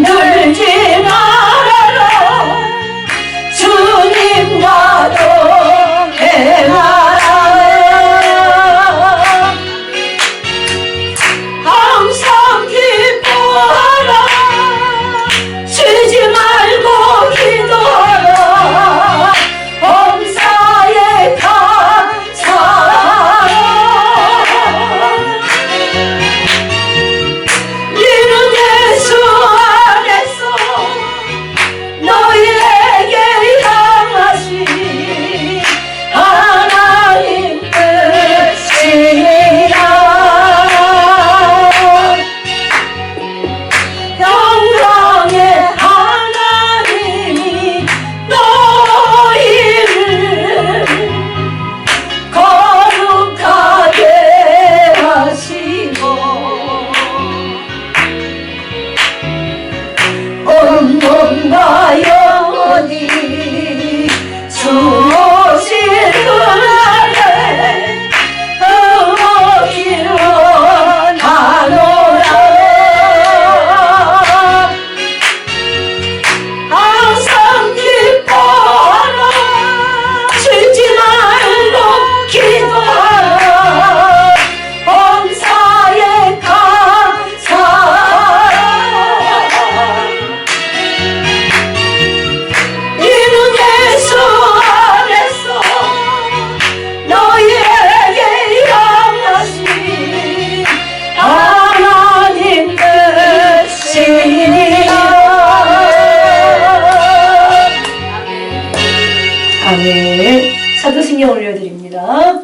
잠들지 말아라 주님 나도 행하라 항상 기뻐하라 쉬지 말고 기도하라 범사에 감사하라 이는 예수 안에서 너희에게 향하신 하나님 뜻이라 영광의 하나님이 너희를 거룩하게 하시고 온몸과 영혼이 주오시는 날에 응어기로 나노라 항상 기뻐하라 쉬지 말고 기도하라 범사에 감사하라 이는 예수 안에서 너희에게 향하신 하나님 뜻이니라 아멘. 사도신경 올려드립니다.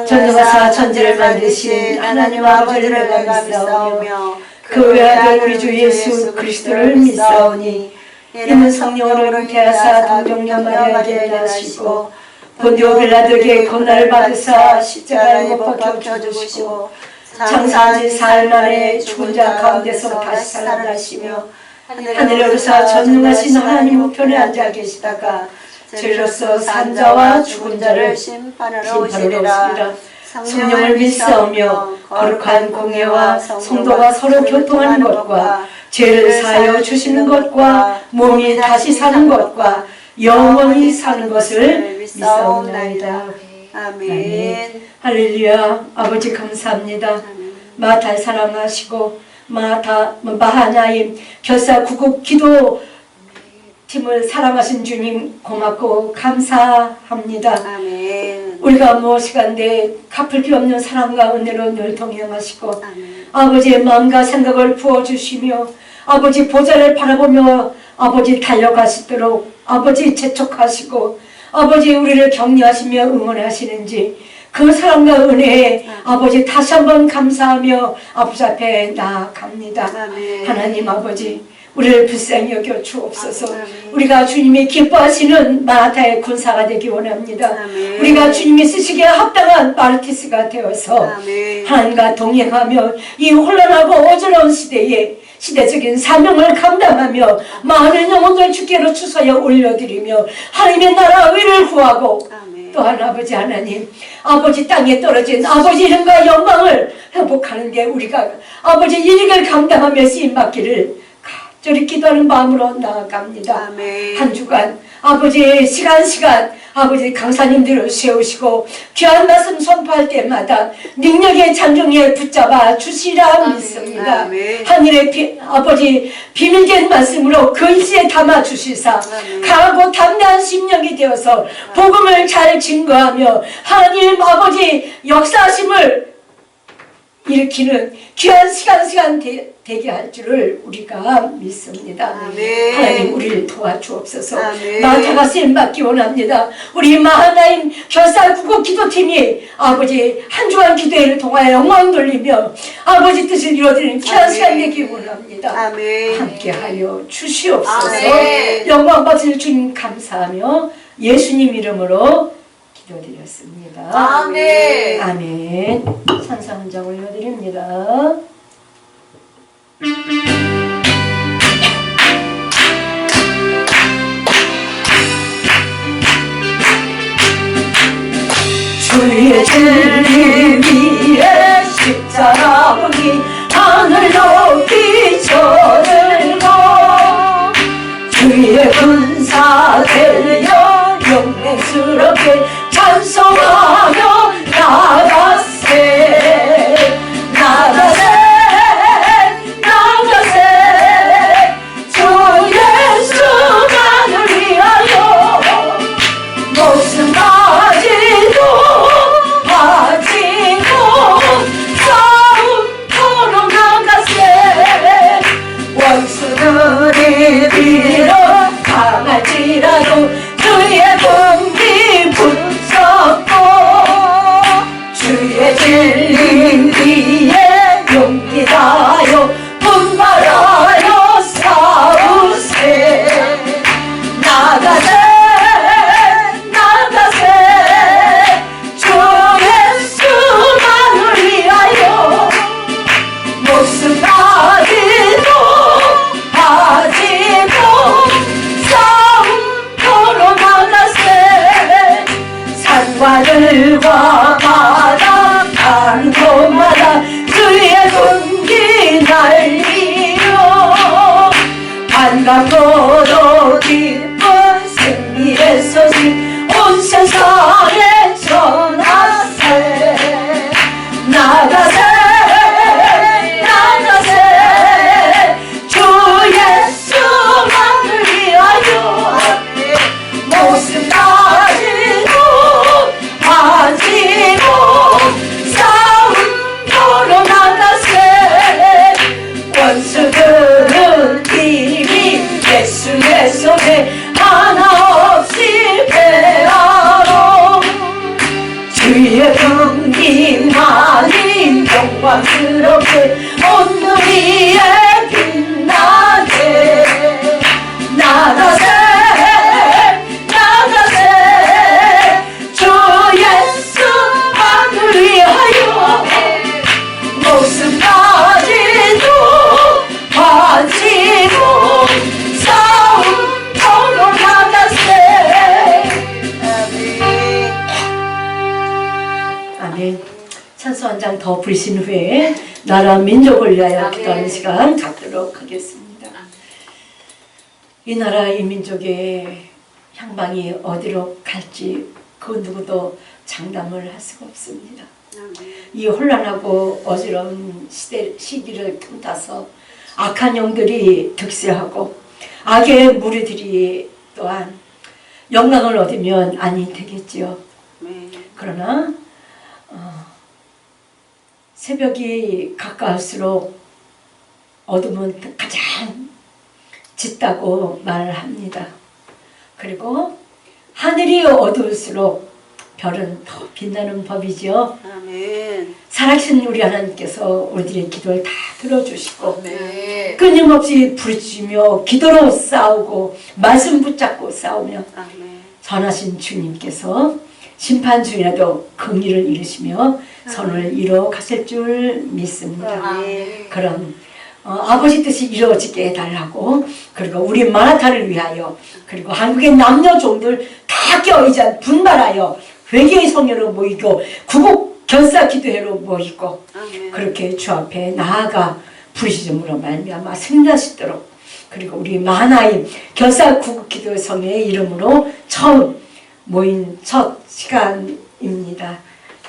전능하사 천지를 만드신 하나님 아버지를 내가 믿사오며 그 외아들 우리 주 예수 그리스도를 믿사오니 이는 성령으로 잉태하사 동정녀 마리아에게 나시고 본디오 빌라도에게 고난을 받으사 십자가에 못 박혀 죽으시고 장사한 지 사흘 만에 죽은 자 가운데서 다시 살아나시며 하늘에 오르사 전능하신 하나님 우편에 앉아 계시다가 죄로서 산자와 죽은 자를 심판하러 오시리라. 성령을 믿사오며 거룩한 공예와 성도가 서로 교통하는 것과 죄를 사하여 주시는 것과 몸이 다시 사는 것과 영원히 사는 것을 믿사옵나이다. 아멘. 할렐루야. 아버지 감사합니다. 마타를 사랑하시고 마하나임 결사 구국 기도 팀을 사랑하신 주님 고맙고 감사합니다. 아멘. 우리가 무엇이간데 갚을 길 없는 사랑과 은혜로 늘 동행하시고 아멘. 아버지의 마음과 생각을 부어주시며 아버지 보좌를 바라보며 아버지 달려가시도록 아버지 재촉하시고 아버지 우리를 격려하시며 응원하시는지 그 사랑과 은혜에 아버지 다시 한번 감사하며 아버지 앞에 나아갑니다. 아멘. 하나님 아버지 우리를 불쌍히 여겨 주옵소서. 우리가 주님이 기뻐하시는 마라타의 군사가 되기 원합니다. 아멘. 우리가 주님이 쓰시기에 합당한 마르티스가 되어서 아멘. 하나님과 동행하며 이 혼란하고 어지러운 시대에 시대적인 사명을 감당하며 많은 영혼들 주께로 추서에 올려드리며 하나님의 나라 의를 구하고 아멘. 또한 아버지 하나님 아버지 땅에 떨어진 아버지 이름과 영광을 회복하는 데 우리가 아버지 일익을 감당하며 쓰임받기를 저리 기도하는 마음으로 나아갑니다. 아멘. 한 주간 아버지의 시간 아버지 강사님들을 세우시고 귀한 말씀 선포할 때마다 능력의 장중에 붙잡아 주시라 믿습니다. 아멘. 하늘의 아버지 비밀된 말씀으로 근시에 담아 주시사 강하고 담대한 심령이 되어서 복음을 잘 증거하며 하나님 아버지 역사하심을 일으키는 귀한 시간 되게 할 줄을 우리가 믿습니다. 아멘. 하나님 우리를 도와주옵소서. 마타가 쓰임받기 원합니다. 우리 마하나임 결사구국 기도팀이 아버지 한 주간 기도회를 통하여 영광 돌리며 아버지 뜻을 이루어드리는 귀한 시간 되기 원합니다. 아멘. 함께하여 주시옵소서. 아멘. 영광 받으실 주님 감사하며 예수님 이름으로 기도드렸습니다. 아멘. 아멘. 찬사 한 장 올려드립니다. 주의 진리 위에 십자가 보니 하늘 높이 저들고 반갑고도 기쁜 승리의 소식 온 세상에 전하세. 나가세 나가세 주 예수만을 위하여 목숨 가지고 가지고 싸움터로 나가세. 원수들은 이미 예수의 손에 하나 없이 패하러 주의 경기만이 영광스럽게 온 누리에 빛나게. 나가세 나가세 주 예수만을 위하여 목숨 가지고 바치고 싸움터로 나가세. 아멘. 찬송 한 장 더 부르신 후에 나라 민족을 위하여 기도하는 시간 갖도록 하겠습니다. 이 나라 이 민족의 향방이 어디로 갈지 그 누구도 장담을 할 수가 없습니다. 이 혼란하고 어지러운 시기를 틈타서 악한 영들이 득세하고 악의 무리들이 또한 영광을 얻으면 아니 되겠지요. 그러나 새벽이 가까울수록 어둠은 가장 짙다고 말을 합니다. 그리고 하늘이 어두울수록 별은 더 빛나는 법이죠. 아멘. 살아계신 우리 하나님께서 우리들의 기도를 다 들어주시고 네. 끊임없이 부르짖으며 기도로 싸우고 말씀 붙잡고 싸우며 아멘. 전하신 주님께서 심판 중이라도 긍휼을 이루시며 선을 이루어 가실 줄 믿습니다. 아멘. 그런 아버지 뜻이 이루어지게 해달라고, 그리고 우리 마라타를 위하여, 그리고 한국의 남녀 종들 다 껴이자 분발하여 회개의 성회로 모이고 구국 결사 기도회로 모이고 아멘. 그렇게 주 앞에 나아가 부르짖음으로 말미암아 승리하시도록, 그리고 우리 마하나임 결사 구국 기도 성회의 이름으로 처음 모인 첫 시간입니다.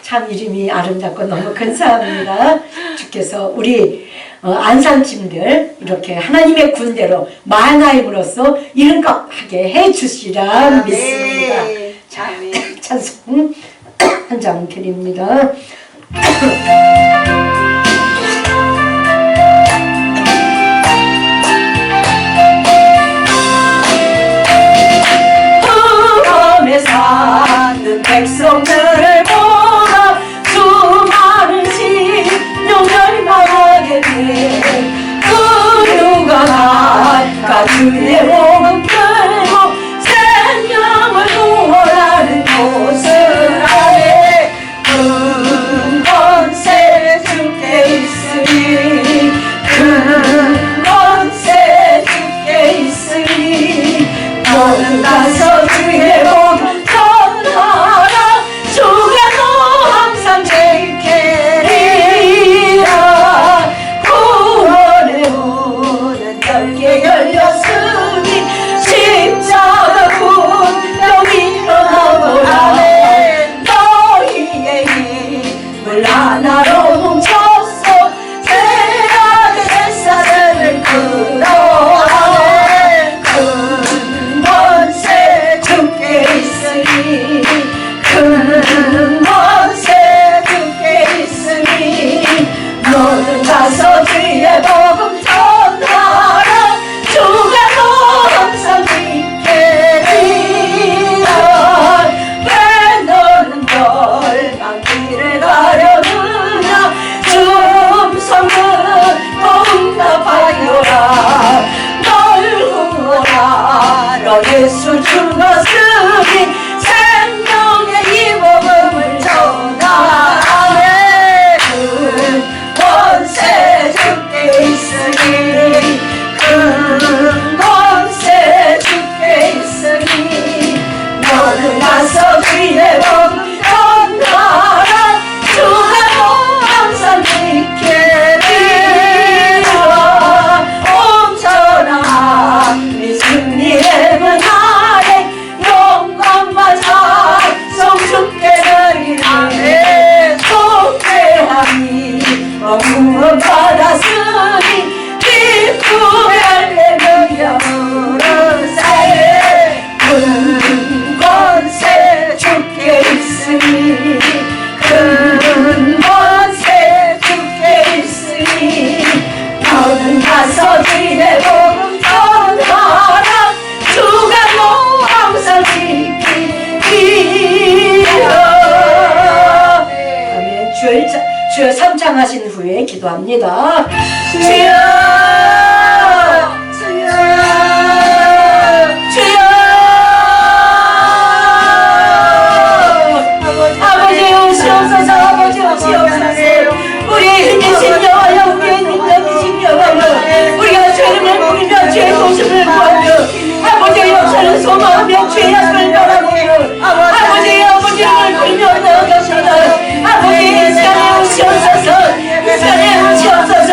참 이름이 아름답고 너무 근사합니다. 주께서 우리 안산팀들 이렇게 하나님의 군대로 마하나임으로서 이름값하게 해주시라 믿습니다. 자, 찬송 한 장 드립니다. 흑암에 사는 백성들을 보라 수많은 심령 멸망하게 돼. 그 누가 날까 주의 복음 들고 생명을 구원하는 곳을 아네. 큰 권세 주께 있으니 큰 권세 주께 있으니 너는 가서 주의 복음 전하라. 주가 너 항상 지키리라. 구원의 문은 넓게 열렸으니 십자가 군병 일어나보라. 너희의 힘을 하나로 뭉쳐서 세상의 뱃사를 끌어안에. 큰 권세 주께 있으니 큰 권세 주께 있으니 너는 가서 주의 복음 전하라. 주가 기도합니다. 주여 주여 주여 아버지 오시옵소서 아버지 오시옵소서 우리의 힘이신 여호와여 우리의 능력이신 여호와여 우리가 죄를 부리며 죄의 도심을 구하며 아버지의 역사를 소망하며 죄악을 바라보며 아버지를 부리며 나아갑니다. 아버지 이 시간에 오시옵소서 이 시간에 오시옵소서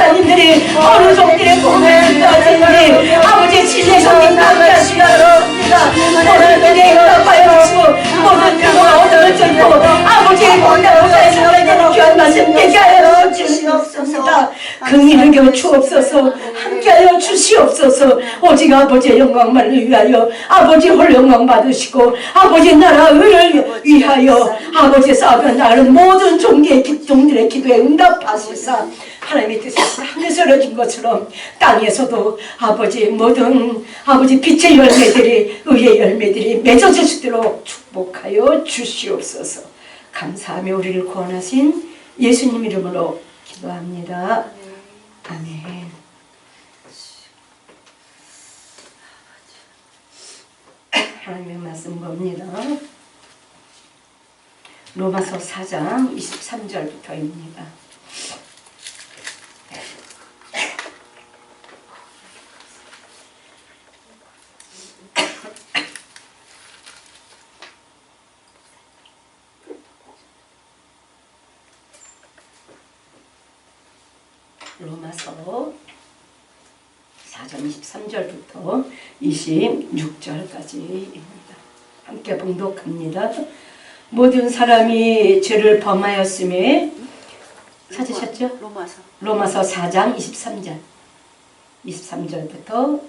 목사님들이 어느 종들의 공을 떠든지 아버지 진리 성경 감사하시옵습니다. 모든 은혜에 응답하여 주시고 모든 병과 어둠을 뚫고 아버지의 공당보다에 살아있는 귀한 말씀 되게 하여 주시옵소서. 긍휼을 겨 주옵소서. 함께하여 주시옵소서. 오직 아버지의 영광만을 위하여 아버지 홀 영광 받으시고 아버지 나라 의를 위하여 아버지 싸우며 나가는 모든 종들의 기도에 응답하시사 하나님의 뜻이 하늘에서 이루어진 것처럼 땅에서도 아버지 모든 아버지 빛의 열매들이 의의 열매들이 맺어질 수 있도록 축복하여 주시옵소서. 감사하며 우리를 구원하신 예수님 이름으로 기도합니다. 아멘. 하나님의 말씀 봅니다. 로마서 4장 23절부터입니다. 로마서 4장 23절부터 26절까지입니다. 함께 봉독합니다. 모든 사람이 죄를 범하였음에 찾으셨죠? 로마서 4장 23절부터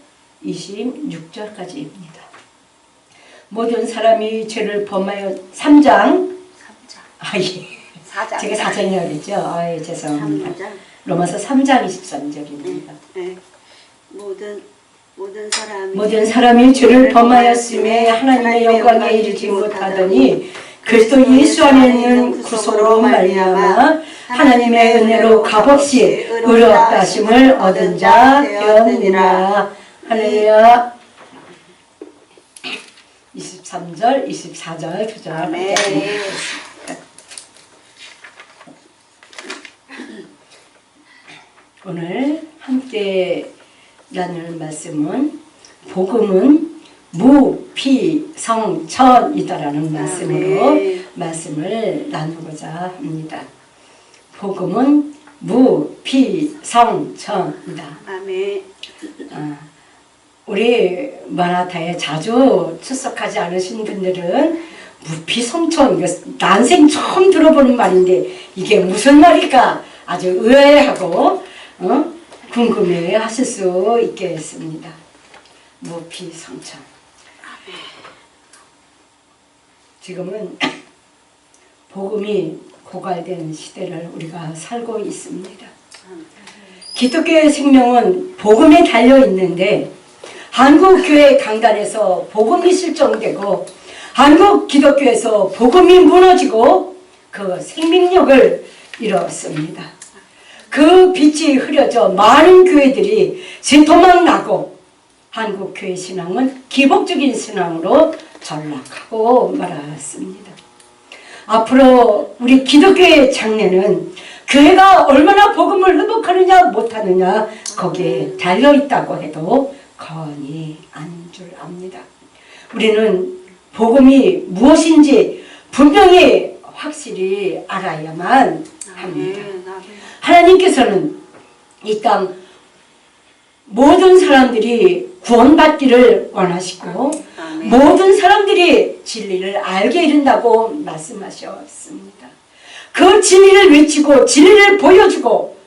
26절까지입니다. 모든 사람이 죄를 범하여 3장 아, 예. 4장. 제가 4장이라고 그랬죠? 아, 예, 죄송합니다. 3장. 로마서 3장 23절입니다. 네. 모든 사람이 죄를 범하였음에 하나님의 영광에 이르지 못하더니 그리스도 예수 안에 있는 구속으로 말미암아 하나님의 은혜로 값없이 의롭다 하심을 얻은 자 되었느니라. 할렐루야. 23절, 24절 두 절. 아멘. 오늘 함께 나눌 말씀은 복음은 무피성천이다라는 말씀으로 말씀을 나누고자 합니다. 복음은 무피성천이다. 아멘. 우리 마라타에 자주 출석하지 않으신 분들은 무피성천, 난생 처음 들어보는 말인데 이게 무슨 말일까 아주 의아해하고 궁금해 하실 수 있겠습니다. 무피성천. 지금은 복음이 고갈된 시대를 우리가 살고 있습니다. 기독교의 생명은 복음에 달려 있는데 한국교회 강단에서 복음이 실종되고 한국 기독교에서 복음이 무너지고 그 생명력을 잃었습니다. 그 빛이 흐려져 많은 교회들이 진토막 나고 한국 교회 신앙은 기복적인 신앙으로 전락하고 말았습니다. 앞으로 우리 기독교의 장래는 교회가 얼마나 복음을 회복하느냐 못하느냐 거기에 달려있다고 해도 거의 아닌 줄 압니다. 우리는 복음이 무엇인지 분명히 확실히 알아야만 합니다. 하나님께서는 이 땅 모든 사람들이 구원받기를 원하시고 모든 사람들이 진리를 알게 이른다고 말씀하셨습니다. 그 진리를 외치고 진리를 보여주고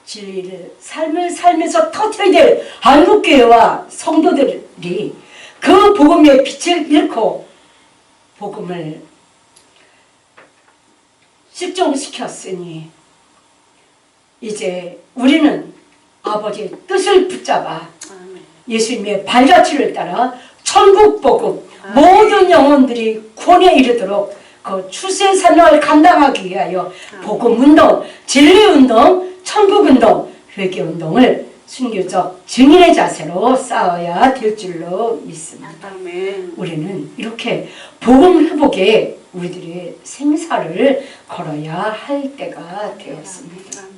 진리를 삶을 살면서 터뜨려야 될 한국교회와 성도들이 그 복음의 빛을 잃고 복음을 실종시켰으니 이제 우리는 아버지의 뜻을 붙잡아 예수님의 발자취를 따라 천국 복음 모든 영혼들이 구원에 이르도록 그 출세산을 감당하기 위하여 복음운동, 진리운동, 천국운동, 회개운동을 순교적 증인의 자세로 싸워야 될 줄로 믿습니다. 우리는 이렇게 복음 회복에 우리들의 생사를 걸어야 할 때가 되었습니다.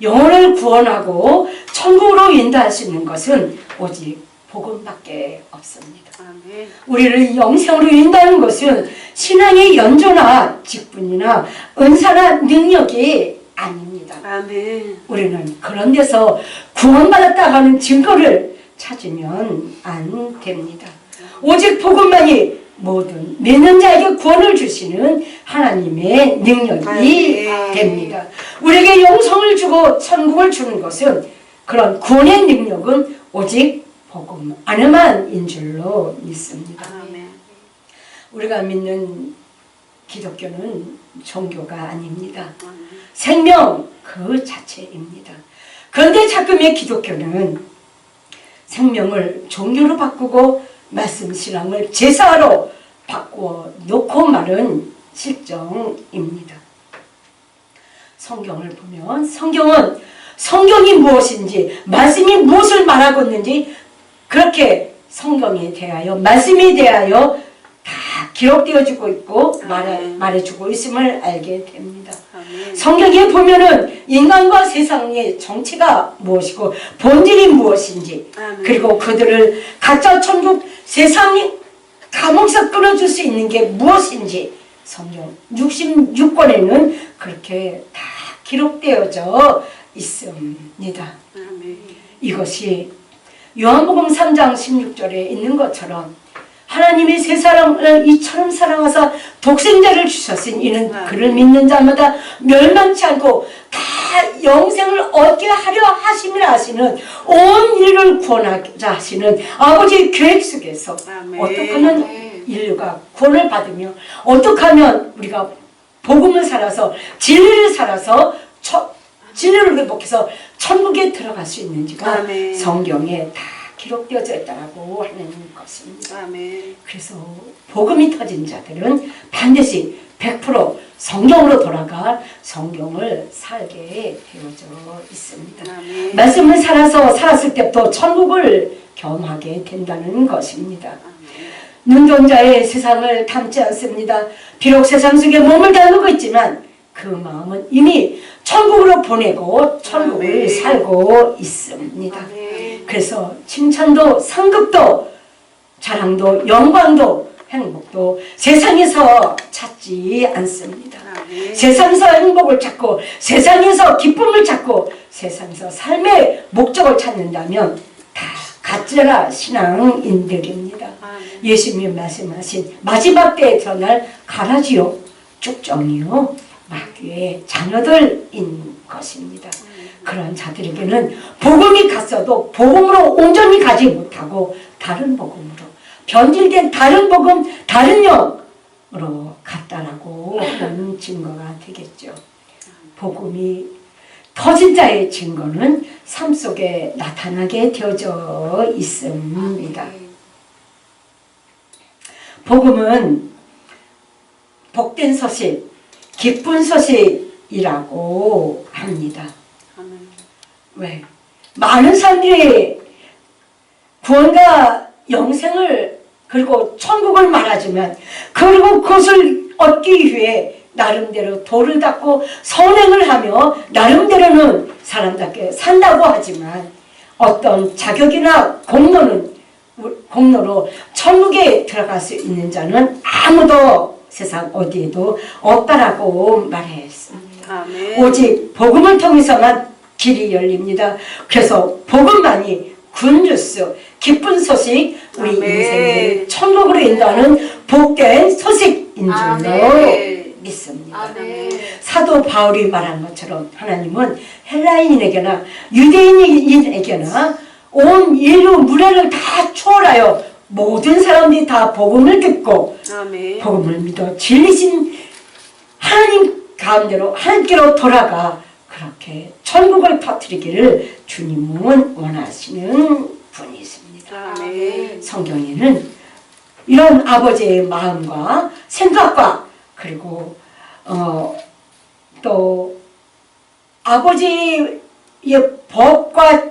영혼을 구원하고 천국으로 인도할 수 있는 것은 오직 복음밖에 없습니다. 우리를 영생으로 인도하는 것은 신앙의 연조나 직분이나 은사나 능력이 아닙니다. 아멘. 우리는 그런 데서 구원받았다 하는 증거를 찾으면 안 됩니다. 오직 복음만이 모든 믿는 자에게 구원을 주시는 하나님의 능력이 됩니다. 우리에게 영생을 주고 천국을 주는 것은, 그런 구원의 능력은 오직 복음 안에만인 줄로 믿습니다. 우리가 믿는 기독교는 종교가 아닙니다. 생명 그 자체입니다. 그런데 자꾸의 기독교는 생명을 종교로 바꾸고 말씀 신앙을 제사로 바꾸어 놓고 말은 실정입니다. 성경을 보면 성경이 무엇인지, 말씀이 무엇을 말하고 있는지 그렇게 성경에 대하여, 말씀에 대하여 다 기록되어지고 있고 말해주고 있음을 알게 됩니다. 성경에 보면은 인간과 세상의 정체가 무엇이고 본질이 무엇인지, 그리고 그들을 가짜 천국 세상의 감옥에서 끊어줄 수 있는 게 무엇인지 성경 66권에는 그렇게 다 기록되어져 있습니다. 이것이 요한복음 3장 16절에 있는 것처럼, 하나님이 세상을 이처럼 사랑하사 독생자를 주셨으니 이는 그를 믿는 자마다 멸망치 않고 다 영생을 얻게 하려 하심이라 하시는, 온 인류를 구원하자 하시는 아버지의 계획 속에서 어떻게 하면 인류가 구원을 받으며, 어떻게 하면 우리가 복음을 살아서 진리를 살아서 진리를 회복해서 천국에 들어갈 수 있는지가 성경에 다 기록되어져 있다고 하는 것입니다. 그래서 복음이 터진 자들은 반드시 100% 성경으로 돌아가 성경을 살게 되어져 있습니다. 말씀을 살았을 때부터 천국을 경험하게 된다는 것입니다. 눈동자의 세상을 닮지 않습니다. 비록 세상 속에 몸을 담고 있지만 그 마음은 이미 천국으로 보내고 천국을 살고 있습니다. 그래서 칭찬도 상급도 자랑도 영광도 행복도 세상에서 찾지 않습니다. 세상에서 행복을 찾고 세상에서 기쁨을 찾고 세상에서 삶의 목적을 찾는다면 다 가짜라 신앙인들입니다. 예수님이 말씀하신 마지막 때에 드러날 가라지요 쭉정이요 마귀의 자녀들인 것입니다. 그런 자들에게는 복음이 갔어도 복음으로 온전히 가지 못하고 다른 복음으로 변질된 다른 복음, 다른 영으로 갔다라고 하는 증거가 되겠죠. 복음이 터진 자의 증거는 삶 속에 나타나게 되어져 있습니다. 복음은 복된 소식, 기쁜 소식이라고 합니다. 왜? 많은 사람들이 구원과 영생을 그리고 천국을 말하지만, 그리고 그것을 얻기 위해 나름대로 도를 닦고 선행을 하며 나름대로는 사람답게 산다고 하지만, 어떤 자격이나 공로로 천국에 들어갈 수 있는 자는 아무도 세상 어디에도 없다라고 말했습니다. 오직 복음을 통해서만 길이 열립니다. 그래서 복음만이 굿뉴스, 기쁜 소식, 우리 인생을 천국으로 인도하는 복된 소식인 줄로 믿습니다. 사도 바울이 말한 것처럼 하나님은 헬라인에게나 유대인에게나 온 인류 무례를 다 초월하여 모든 사람들이 다 복음을 듣고 복음을 믿어 진리신 하나님 가운데로 하나님께로 돌아가 그렇게 천국을 터뜨리기를 주님은 원하시는 분이십니다. 성경에는 이런 아버지의 마음과 생각과 그리고 또 아버지의 법과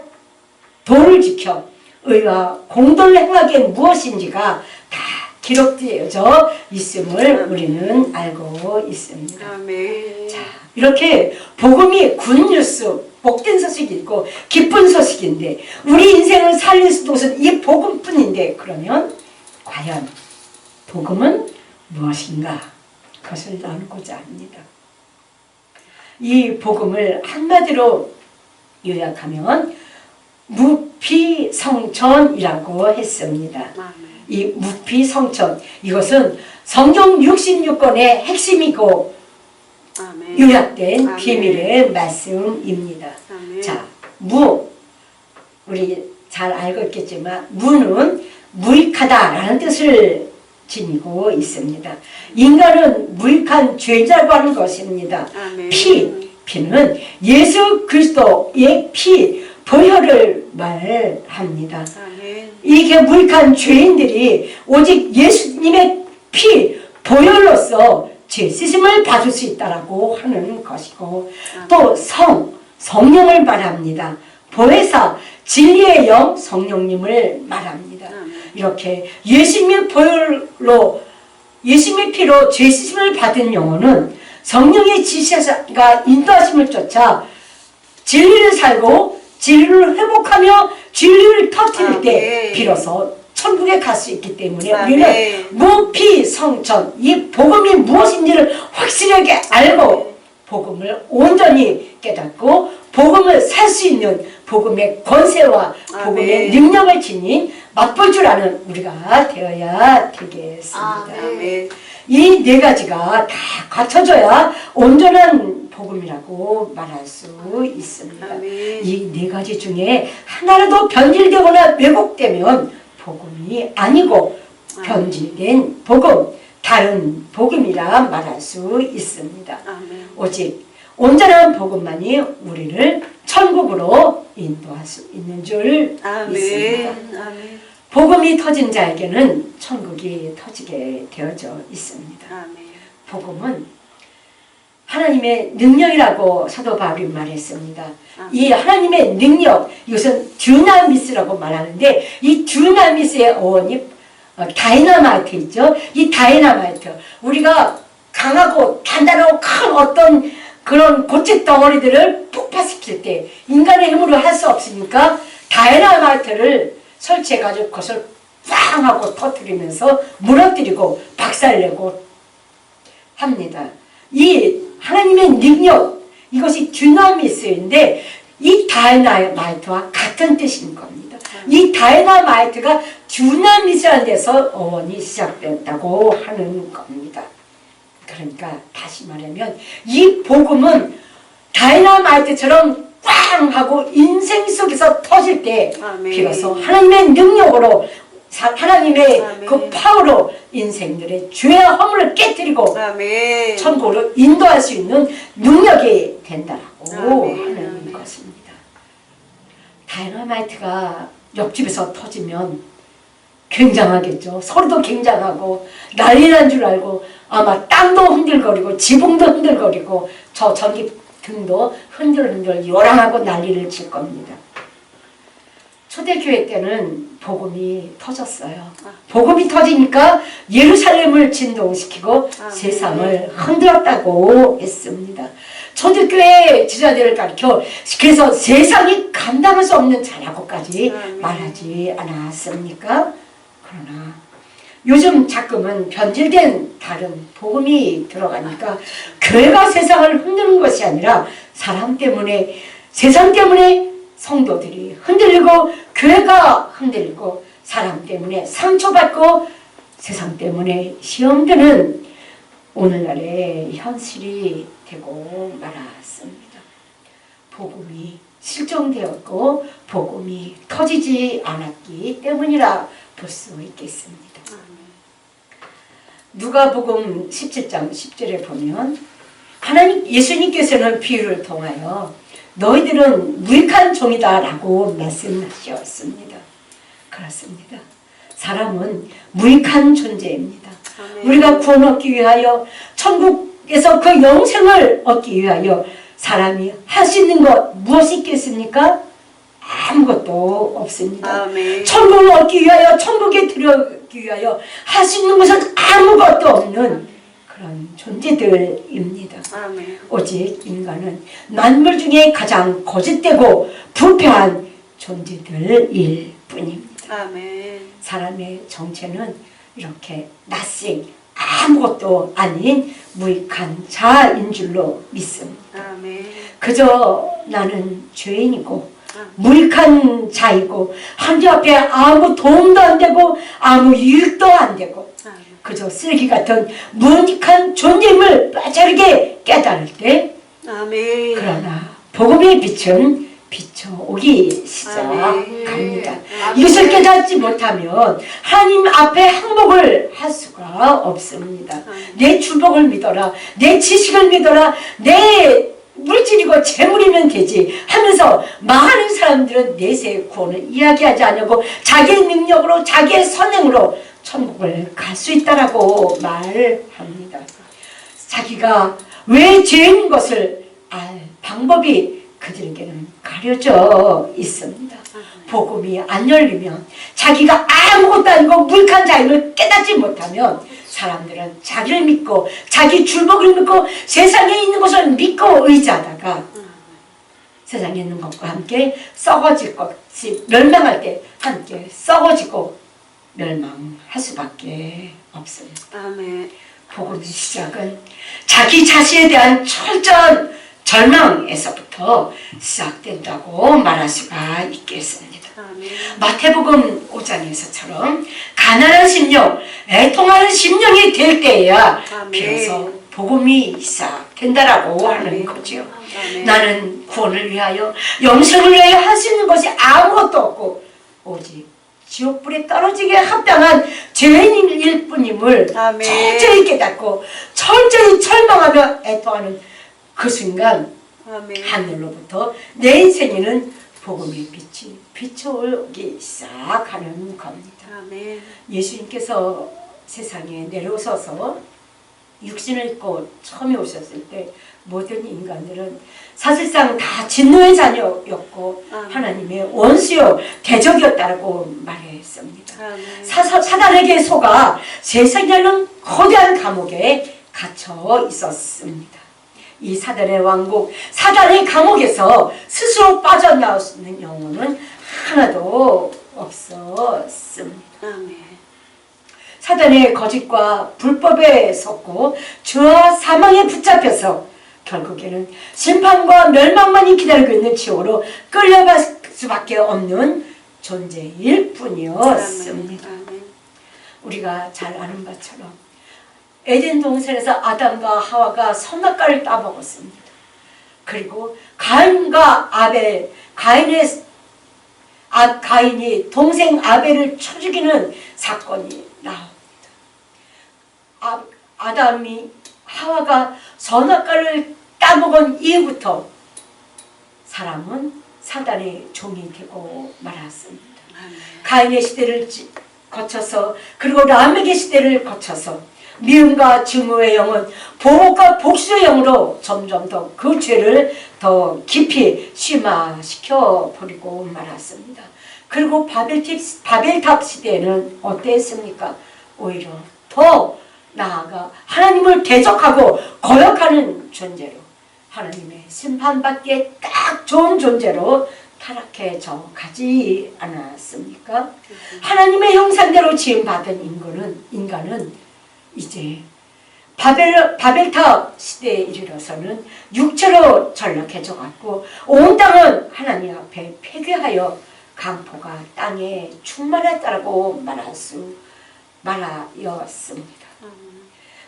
도를 지켜 의와 공도를 행하기에 무엇인지가 다 기록되어져 있음을 우리는 알고 있습니다. 자, 이렇게 복음이 굿뉴스, 복된 소식이고 기쁜 소식인데 우리 인생을 살릴 수 있는 이 복음뿐인데, 그러면 과연 복음은 무엇인가? 그것을 나누고자 합니다. 이 복음을 한마디로 요약하면 무피성천이라고 했습니다. 이 무피성천, 이것은 성경 66권의 핵심이고 요약된 비밀의 말씀입니다. 자, 우리 잘 알고 있겠지만 무는 무익하다라는 뜻을 지니고 있습니다. 인간은 무익한 죄자라고 하는 것입니다. 피는 예수 그리스도의 피, 보혈을 말합니다. 이게 무익한 죄인들이 오직 예수님의 피, 보혈로서 죄 씻음을 받을 수 있다라고 하는 것이고, 또 성령을 말합니다. 보혜사, 진리의 영, 성령님을 말합니다. 이렇게 예수님의 보혈로, 예수님의 피로 죄 씻음을 받은 영혼은 성령의 지시가 인도하심을 쫓아 진리를 살고 진리를 회복하며 진리를 터뜨릴 때 비로소 천국에 갈 수 있기 때문에 우리는 무피성천, 이 복음이 무엇인지를 확실하게 알고 복음을 온전히 깨닫고 복음을 살 수 있는 복음의 권세와 복음의 능력을 지닌 맛볼 줄 아는 우리가 되어야 되겠습니다. 이 네 가지가 다 갖춰져야 온전한 복음이라고 말할 수 있습니다. 이 네 가지 중에 하나라도 변질되거나 왜곡되면 복음이 아니고 변질된 복음, 다른 복음이라 말할 수 있습니다. 오직 온전한 복음만이 우리를 천국으로 인도할 수 있는 줄 믿습니다. 복음이 터진 자에게는 천국이 터지게 되어져 있습니다. 복음은 하나님의 능력이라고 사도 바울이 말했습니다. 이 하나님의 능력, 이것은 듀나미스라고 말하는데 이 듀나미스의 어원이 다이너마이트 있죠? 이 다이너마이트, 우리가 강하고 단단하고 큰 어떤 그런 고체 덩어리들을 폭파시킬 때 인간의 힘으로 할 수 없으니까 다이너마이트를 설치해가지고 그것을 빵 하고 터뜨리면서 무너뜨리고 박살내고 합니다. 이 하나님의 능력, 이것이 듀나미스인데 이 다이너마이트와 같은 뜻인 겁니다. 이 다이너마이트가 듀나미스라는 데서 어원이 시작됐다고 하는 겁니다. 그러니까 다시 말하면 이 복음은 다이너마이트처럼 빵 하고 인생 속에서 터질 때 비로소 하나님의 능력으로 하나님의 그 파워로 인생들의 죄와 허물을 깨뜨리고 천국으로 인도할 수 있는 능력이 된다라고 하는 것입니다. 다이너마이트가 옆집에서 터지면 굉장하겠죠. 소리도 굉장하고 난리 난 줄 알고 아마 땅도 흔들거리고 지붕도 흔들거리고 저 전기등도 흔들흔들 요란하고 난리를 칠 겁니다. 초대교회 때는 복음이 터졌어요. 복음이 터지니까 예루살렘을 진동시키고 세상을 흔들었다고 했습니다. 초대교회 지자들을 가르쳐 그래서 세상이 감당할 수 없는 자라고까지 말하지 않았습니까? 그러나 요즘 자꾸는 변질된 다른 복음이 들어가니까 교회가 세상을 흔드는 것이 아니라 사람 때문에, 세상 때문에 성도들이 흔들리고 교회가 흔들리고 사람 때문에 상처받고 세상 때문에 시험되는 오늘날의 현실이 되고 말았습니다. 복음이 실종되었고 복음이 터지지 않았기 때문이라 볼 수 있겠습니다. 누가복음 17장 10절에 보면 하나님 예수님께서는 비유를 통하여 너희들은 무익한 종이다 라고 말씀하셨습니다. 그렇습니다. 사람은 무익한 존재입니다. 우리가 구원 얻기 위하여 천국에서 그 영생을 얻기 위하여 사람이 할 수 있는 것 무엇이 있겠습니까? 아무것도 없습니다. 천국을 얻기 위하여 천국에 들어가기 위하여 할 수 있는 것은 아무것도 없는 그런 존재들입니다. 오직 인간은 만물 중에 가장 거짓되고 부패한 존재들일 뿐입니다. 사람의 정체는 이렇게 nothing, 아무것도 아닌 무익한 자인 줄로 믿습니다. 아멘. 그저 나는 죄인이고 무익한 자이고 하나님 앞에 아무 도움도 안 되고 아무 유익도 안 되고 그저 쓰레기 같은 무익한 존재임을 빠르게 깨달을 때 아멘. 그러나 복음의 빛은 비춰오기 시작합니다. 이것을 깨닫지 못하면 하나님 앞에 항복을 할 수가 없습니다. 내 축복을 믿어라, 내 지식을 믿어라, 내 물질이고 재물이면 되지 하면서 많은 사람들은 내세의 구원을 이야기하지 않고 자기의 능력으로 자기의 선행으로 천국을 갈 수 있다라고 말합니다. 자기가 왜 죄인 것을 알 방법이 그들에게는 가려져 있습니다. 복음이 안 열리면 자기가 아무것도 아니고 무익한 자임을 깨닫지 못하면 사람들은 자기를 믿고 자기 줄복을 믿고 세상에 있는 것을 믿고 의지하다가 세상에 있는 것과 함께 썩어질 것이 멸망할 때 함께 썩어지고 멸망할 수밖에 없습니다. 아멘. 복음의 시작은 자기 자신에 대한 철저한 절망에서부터 시작된다고 말할 수가 있겠습니다. 아멘. 마태복음 5장에서처럼 가난한 심령, 애통하는 심령이 될 때에야 비로소 복음이 시작된다라고 하는 거죠. 나는 구원을 위하여 영생을 위하여 할 수 있는 것이 아무것도 없고 오직 지옥불에 떨어지게 합당한 죄인일 뿐임을 철저히 깨닫고 철저히 철망하며 애통하는 그 순간 하늘로부터 내 인생에는 복음의 빛이 비춰오기 시작하는 겁니다. 아멘. 예수님께서 세상에 내려오셔서 육신을 입고 처음에 오셨을 때 모든 인간들은 사실상 다 진노의 자녀였고 하나님의 원수요 대적이었다고 말했습니다. 사단에게 속아 세상에는 거대한 감옥에 gat혀 있었습니다. 이 사단의 왕국, 사단의 감옥에서 스스로 빠져나올 수 있는 영혼은 하나도 없었습니다. 아멘. 사단의 거짓과 불법에 속고 죄와 사망에 붙잡혀서 결국에는 심판과 멸망만이 기다리고 있는 지옥으로 끌려갈 수밖에 없는 존재일 뿐이었습니다. 우리가 잘 아는 것처럼 에덴 동산에서 아담과 하와가 선악과를 따먹었습니다. 그리고 가인과 아벨, 가인이 동생 아벨을 쳐 죽이는 사건이 나옵니다. 아담이 하와가 선악과를 따먹은 이후부터 사람은 사단의 종이 되고 말았습니다. 가인의 시대를 거쳐서 그리고 라멕의 시대를 거쳐서 미움과 증오의 영은 보복과 복수의 영으로 점점 더 그 죄를 더 깊이 심화시켜 버리고 말았습니다. 그리고 바벨탑 시대에는 어땠습니까? 오히려 더 나아가 하나님을 대적하고 거역하는 존재로 하나님의 심판받기에 딱 좋은 존재로 타락해져 가지 않았습니까? 하나님의 형상대로 지음받은 인간은 이제 바벨탑 시대에 이르러서는 육체로 전락해져 갔고 온 땅은 하나님 앞에 폐괴하여 강포가 땅에 충만했다고 말하였습니다.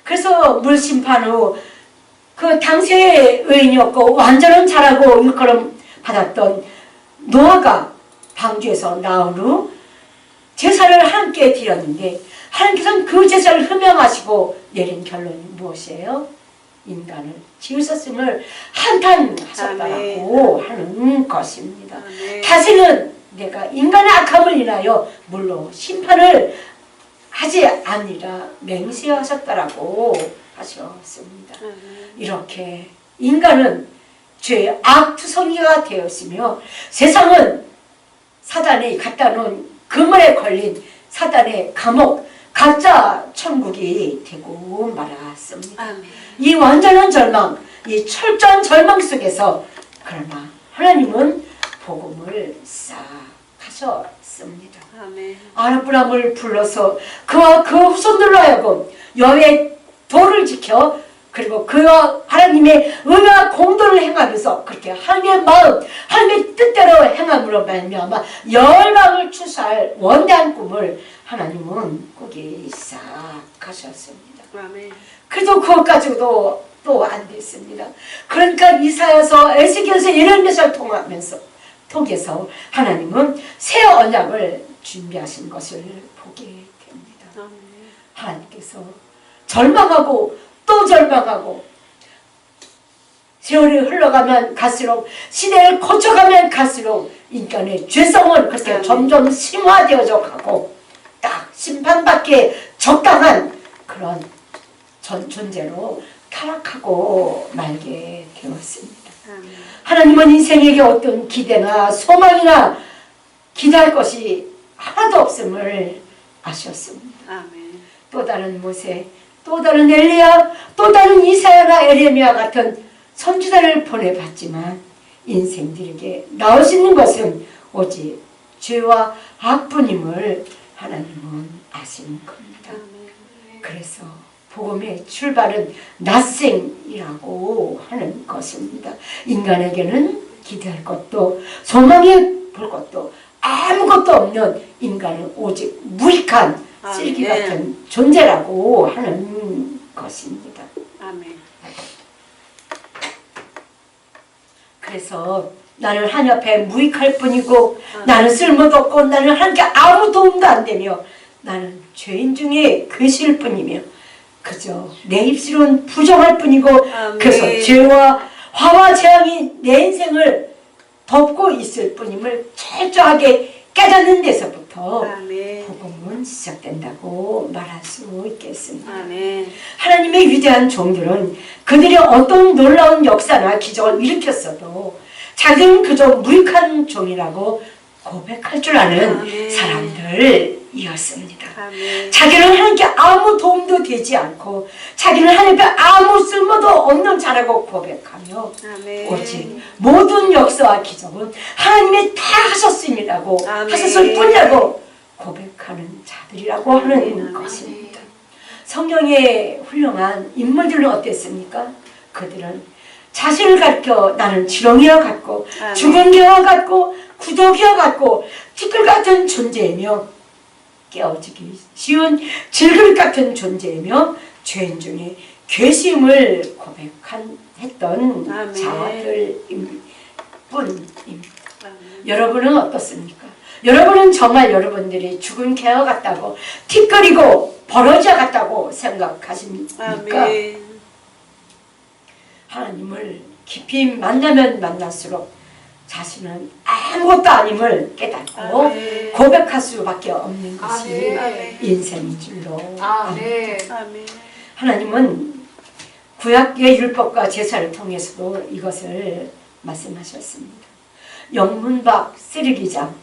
그래서 물심판 후 그 당시의 의인이었고 완전한 자라고 일컬음 받았던 노아가 방주에서 나온 후 제사를 함께 드렸는데 하나님께서는 그 제사를 흠명하시고 내린 결론이 무엇이에요? 인간을 지으셨음을 한탄하셨다고 하는 것입니다. 다시는 내가 인간의 악함을 인하여 물로 심판을 하지 않으리라 맹세하셨다라고 하셨습니다. 이렇게 인간은 죄의 악투성이가 되었으며 세상은 사단이 갖다 놓은 그물에 걸린 사단의 감옥, 가짜 천국이 되고 말았습니다. 이 완전한 절망, 이 철저한 절망 속에서 그러나 하나님은 복음을 시작하셨습니다. 아브라함을 불러서 그와 그 후손들로 하여금 여호와의 도를 지켜 그리고 그와 하나님의 은혜와 공도를 행하면서 그렇게 하나님의 마음, 하나님의 뜻대로 행함으로 말미암아 열방을 추수할 원대한 꿈을 하나님은 꾸기 시작하셨습니다. 그래도 그것 가지고도 또 안 됐습니다. 그러니까 이사야서, 에스겔서 이런 것을 통해서 하나님은 새 언약을 준비하신 것을 보게 됩니다. 하나님께서 절망하고 또 절망하고 세월이 흘러가면 갈수록 시대를 거쳐가면 갈수록 인간의 죄성은 그렇게 점점 심화되어져 가고 딱 심판받기에 적당한 그런 존재로 타락하고 말게 되었습니다. 하나님은 인생에게 어떤 기대나 소망이나 기대할 것이 하나도 없음을 아셨습니다. 또 다른 모세, 또 다른 엘리야, 또 다른 이사야나 에레미야 같은 선지자를 보내봤지만 인생들에게 나올 수 있는 것은 오직 죄와 악뿐임을 하나님은 아시는 겁니다. 그래서 복음의 출발은 낯생이라고 하는 것입니다. 인간에게는 기대할 것도 소망해 볼 것도 아무것도 없는 인간은 오직 무익한 쓰레기 같은 존재라고 하는 것입니다. 그래서 나는 하나님 앞에 무익할 뿐이고 나는 쓸모도 없고 나는 하나님께 아무 도움도 안 되며 나는 죄인 중에 괴실 뿐이며 그저 내 입술은 부정할 뿐이고 그래서 죄와 화와 재앙이 내 인생을 덮고 있을 뿐임을 철저하게 깨닫는 데서부터 복음은 시작된다고 말할 수 있겠습니다. 하나님의 위대한 종들은 그들이 어떤 놀라운 역사나 기적을 일으켰어도 자기는 그저 무익한 종이라고 고백할 줄 아는 사람들이었습니다. 자기는 하나님께 아무 도움도 되지 않고 자기는 하나님께 아무 쓸모도 없는 자라고 고백하며 오직 모든 역사와 기적은 하나님이 다 하셨음이라고 하셨을 뿐이라고 고백하는 자들이라고 하는 것입니다. 성경의 훌륭한 인물들은 어땠습니까? 그들은 자신을 가리켜 나는 지렁이와 같고 죽은 개와 같고 구더기와 같고 티끌 같은 존재이며 깨어지기 쉬운 질그릇 같은 존재이며 죄인 중에 괴심을 고백했던 자들일 뿐입니다. 여러분은 어떻습니까? 여러분은 정말 여러분들이 죽은 개와 같다고 티끌이고 버러지와 같다고 생각하십니까? 하나님을 깊이 만나면 만날수록 자신은 아무것도 아님을 깨닫고 고백할 수밖에 없는 것이 인생인 줄로 압니다. 하나님은 구약의 율법과 제사를 통해서도 이것을 말씀하셨습니다. 영문박 쓰레기장,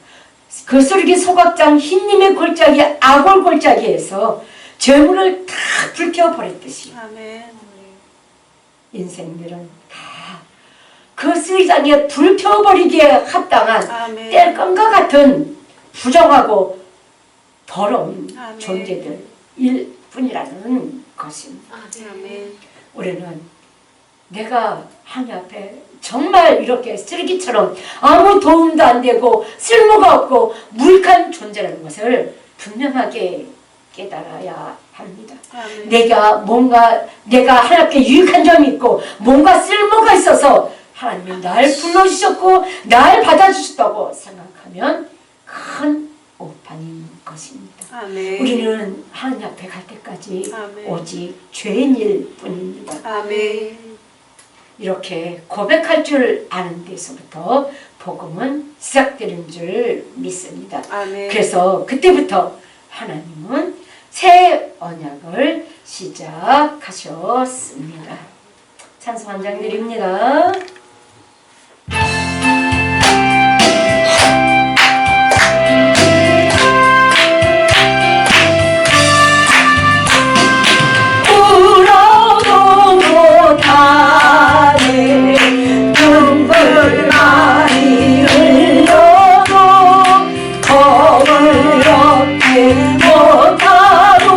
그 쓰레기 소각장 흰님의 골짜기 아골 골짜기에서 죄물을 다 불태워버렸듯이 인생들은 다 그 쓰레기장에 불태워버리기에 합당한 뗄감과 같은 부정하고 더러운 존재들일 뿐이라는 것입니다. 우리는 내가 하나님 앞에 정말 이렇게 쓰레기처럼 아무 도움도 안 되고 쓸모가 없고 무익한 존재라는 것을 분명하게 깨달아야 합니다. 내가 하나님께 유익한 점이 있고 뭔가 쓸모가 있어서 하나님이 날 불러주셨고 날 받아주셨다고 생각하면 큰 오판인 것입니다. 우리는 하나님 앞에 갈 때까지 오직 죄인일 뿐입니다. 이렇게 고백할 줄 아는 데서부터 복음은 시작되는 줄 믿습니다. 그래서 그때부터 하나님은 새 언약을 시작하셨습니다. 찬송 한 장 드립니다. 못하고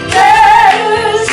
죄를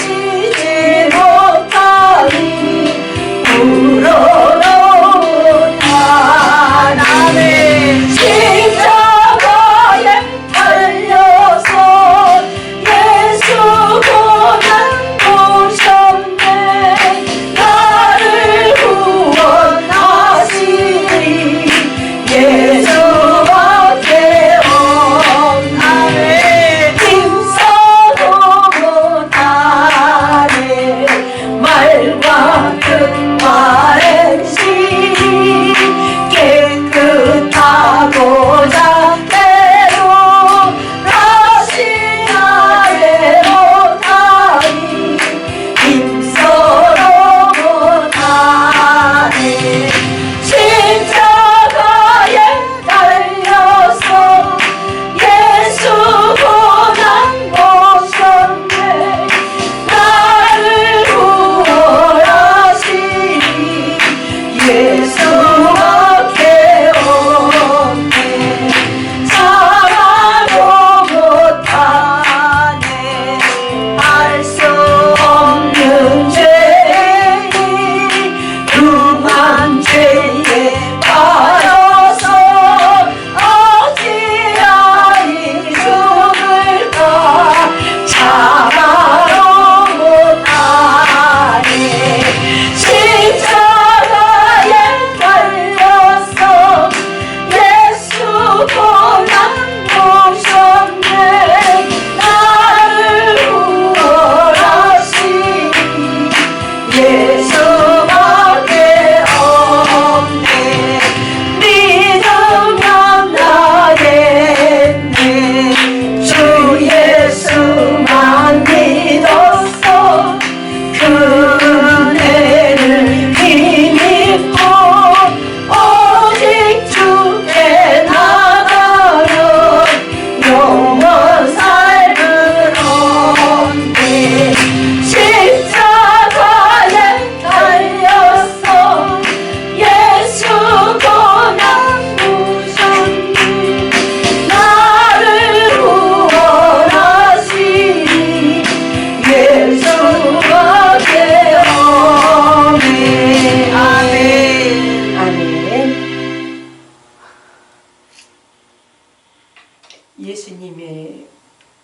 예수님의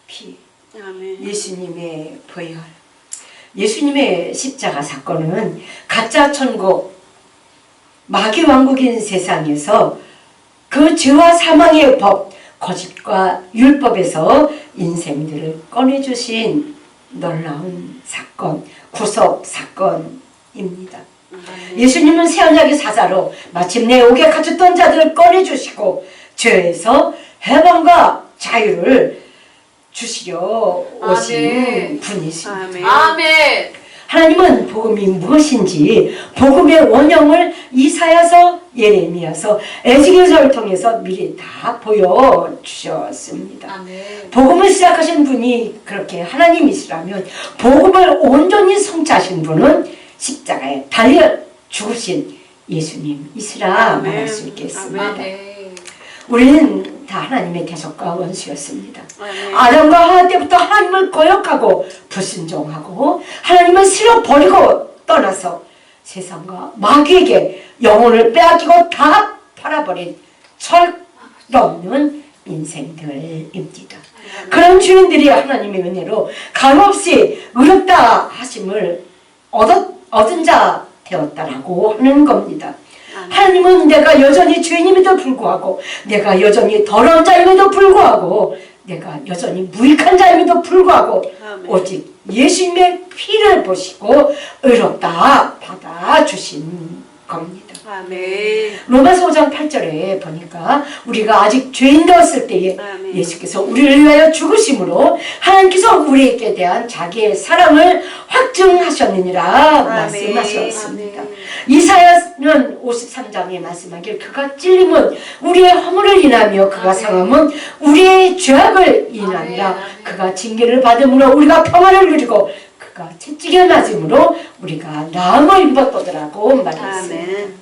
피, 아멘. 예수님의 보혈, 예수님의 십자가 사건은 가짜 천국, 마귀 왕국인 세상에서 그 죄와 사망의 법, 거짓과 율법에서 인생들을 꺼내주신 놀라운 사건, 구속 사건입니다. 예수님은 새언약의 사자로 마침내 옥에 갇혔던 자들을 꺼내주시고 죄에서 해방과 자유를 주시려 오신 분이십니다. 아멘. 하나님은 복음이 무엇인지 복음의 원형을 이사야서, 예레미야서, 에스겔서를 통해서 미리 다 보여주셨습니다. 아멘. 복음을 시작하신 분이 그렇게 하나님이시라면 복음을 온전히 성취하신 분은 십자가에 달려 죽으신 예수님이시라 말할 수 있겠습니다. 아멘. 우리는 다 하나님의 대적과 원수였습니다. 아멘. 아담과 하와 때부터 하나님을 거역하고 불순종하고 하나님을 싫어버리고 떠나서 세상과 마귀에게 영혼을 빼앗기고 다 팔아버린 철없는 인생들입니다. 그런 주인들이 하나님의 은혜로 값없이 의롭다 하심을 얻은 자 되었다라고 하는 겁니다. 하나님은 내가 여전히 죄인임에도 불구하고, 내가 여전히 더러운 자임에도 불구하고, 내가 여전히 무익한 자임에도 불구하고 오직 예수님의 피를 보시고 의롭다 받아주신 겁니다. 아멘. 로마서 5장 8절에 보니까 우리가 아직 죄인 되었을 때에 아멘. 예수께서 우리를 위하여 죽으심으로 하나님께서 우리에게 대한 자기의 사랑을 확증하셨느니라 말씀하셨습니다. 아멘. 이사야는 53장에 말씀하길 그가 찔림은 우리의 허물을 인하며 그가 상함은 우리의 죄악을 인하니라. 그가 징계를 받음으로 우리가 평안을 누리고 그가 채찍에 맞음으로 우리가 나음을 입었더라고 말했습니다.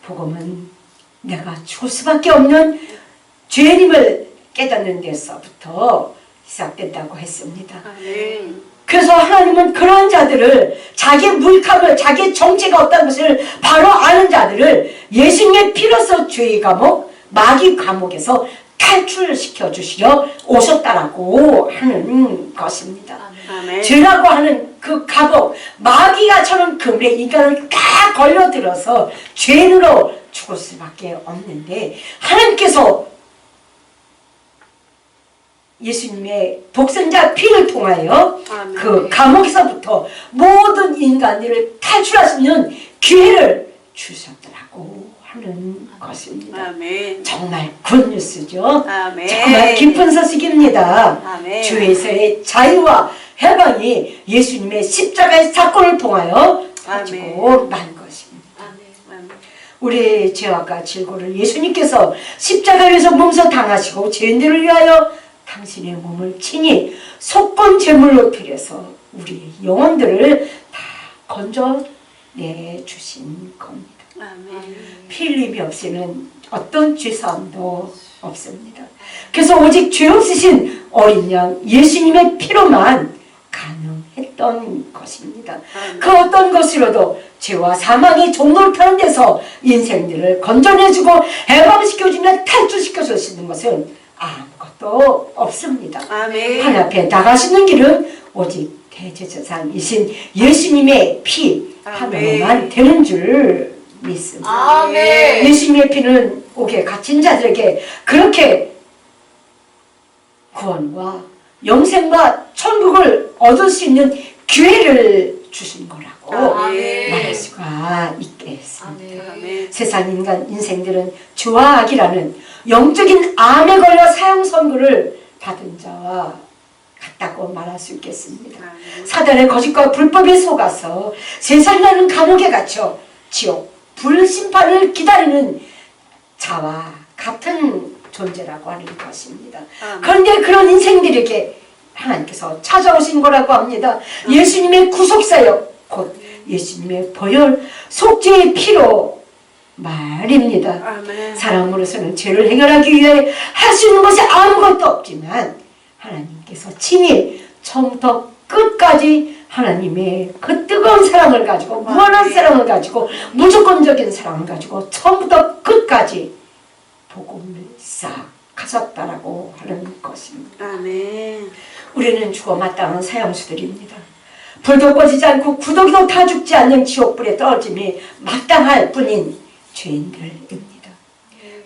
복음은 내가 죽을 수밖에 없는 죄인임을 깨닫는 데서부터 시작된다고 했습니다. 아멘. 그래서 하나님은 그러한 자들을, 자기의 무익함을, 자기의 정체가 없다는 것을 바로 아는 자들을 예수님의 피로서 죄의 감옥, 마귀 감옥에서 탈출시켜 주시려 오셨다라고 하는 것입니다. 아멘. 죄라고 하는 그 감옥, 마귀가처럼 그물에 인간을 딱 걸려들어서 죄인으로 죽을 수밖에 없는데 하나님께서 예수님의 독생자 피를 통하여 아멘. 그 감옥에서부터 모든 인간들을 탈출할 수 있는 기회를 주셨더라고 하는 것입니다. 아멘. 정말 굿뉴스죠. 아멘. 정말 기쁜 소식입니다. 아멘. 죄에서의 자유와 해방이 예수님의 십자가의 사건을 통하여 가지고 난 것입니다. 아멘. 우리의 죄악과 질고를 예수님께서 십자가에서 몸소 당하시고 죄인들을 위하여 당신의 몸을 친히 속건 제물로 드려서 우리의 영혼들을 다 건져내 주신 겁니다. 아멘. 피 흘림이 없이는 어떤 죄사함도 없습니다. 그래서 오직 죄 없으신 어린 양 예수님의 피로만 가능했던 것입니다. 그 어떤 것으로도 죄와 사망의 종로를 타는 데서 인생들을 건져내주고 해방시켜주며 탈출시켜주시는 것은 아무것도 없습니다. 아멘. 하나님 앞에 나가시는 길은 오직 대제사장이신 예수님의 피 하나로만 되는 줄 믿습니다. 아멘. 예수님의 피는 옥에 갇힌 자들에게 그렇게 구원과 영생과 천국을 얻을 수 있는 기회를 주신 거라고 아멘. 말할 수가 있겠습니다. 아멘. 세상 인간 인생들은 죄와 악이라는 영적인 암에 걸려 사형 선고를 받은 자와 같다고 말할 수 있겠습니다. 사단의 거짓과 불법에 속아서 세상이라는 감옥에 갇혀 지옥 불심판을 기다리는 자와 같은 존재라고 하는 것입니다. 그런데 그런 인생들에게 하나님께서 찾아오신 거라고 합니다. 예수님의 구속사역, 곧 예수님의 보혈, 속죄의 피로 말입니다. 아멘. 사람으로서는 죄를 해결하기 위해 할 수 있는 것이 아무것도 없지만 하나님께서 친히 처음부터 끝까지 하나님의 그 뜨거운 사랑을 가지고 무한한 사랑을 가지고 무조건적인 사랑을 가지고 처음부터 끝까지 복음을 싹 가졌다라고 하는 것입니다. 아멘. 우리는 죽어 마땅한 사형수들입니다. 불도 꺼지지 않고 구더기도 타 죽지 않는 지옥불에 떨어짐이 마땅할 뿐인 죄인들입니다.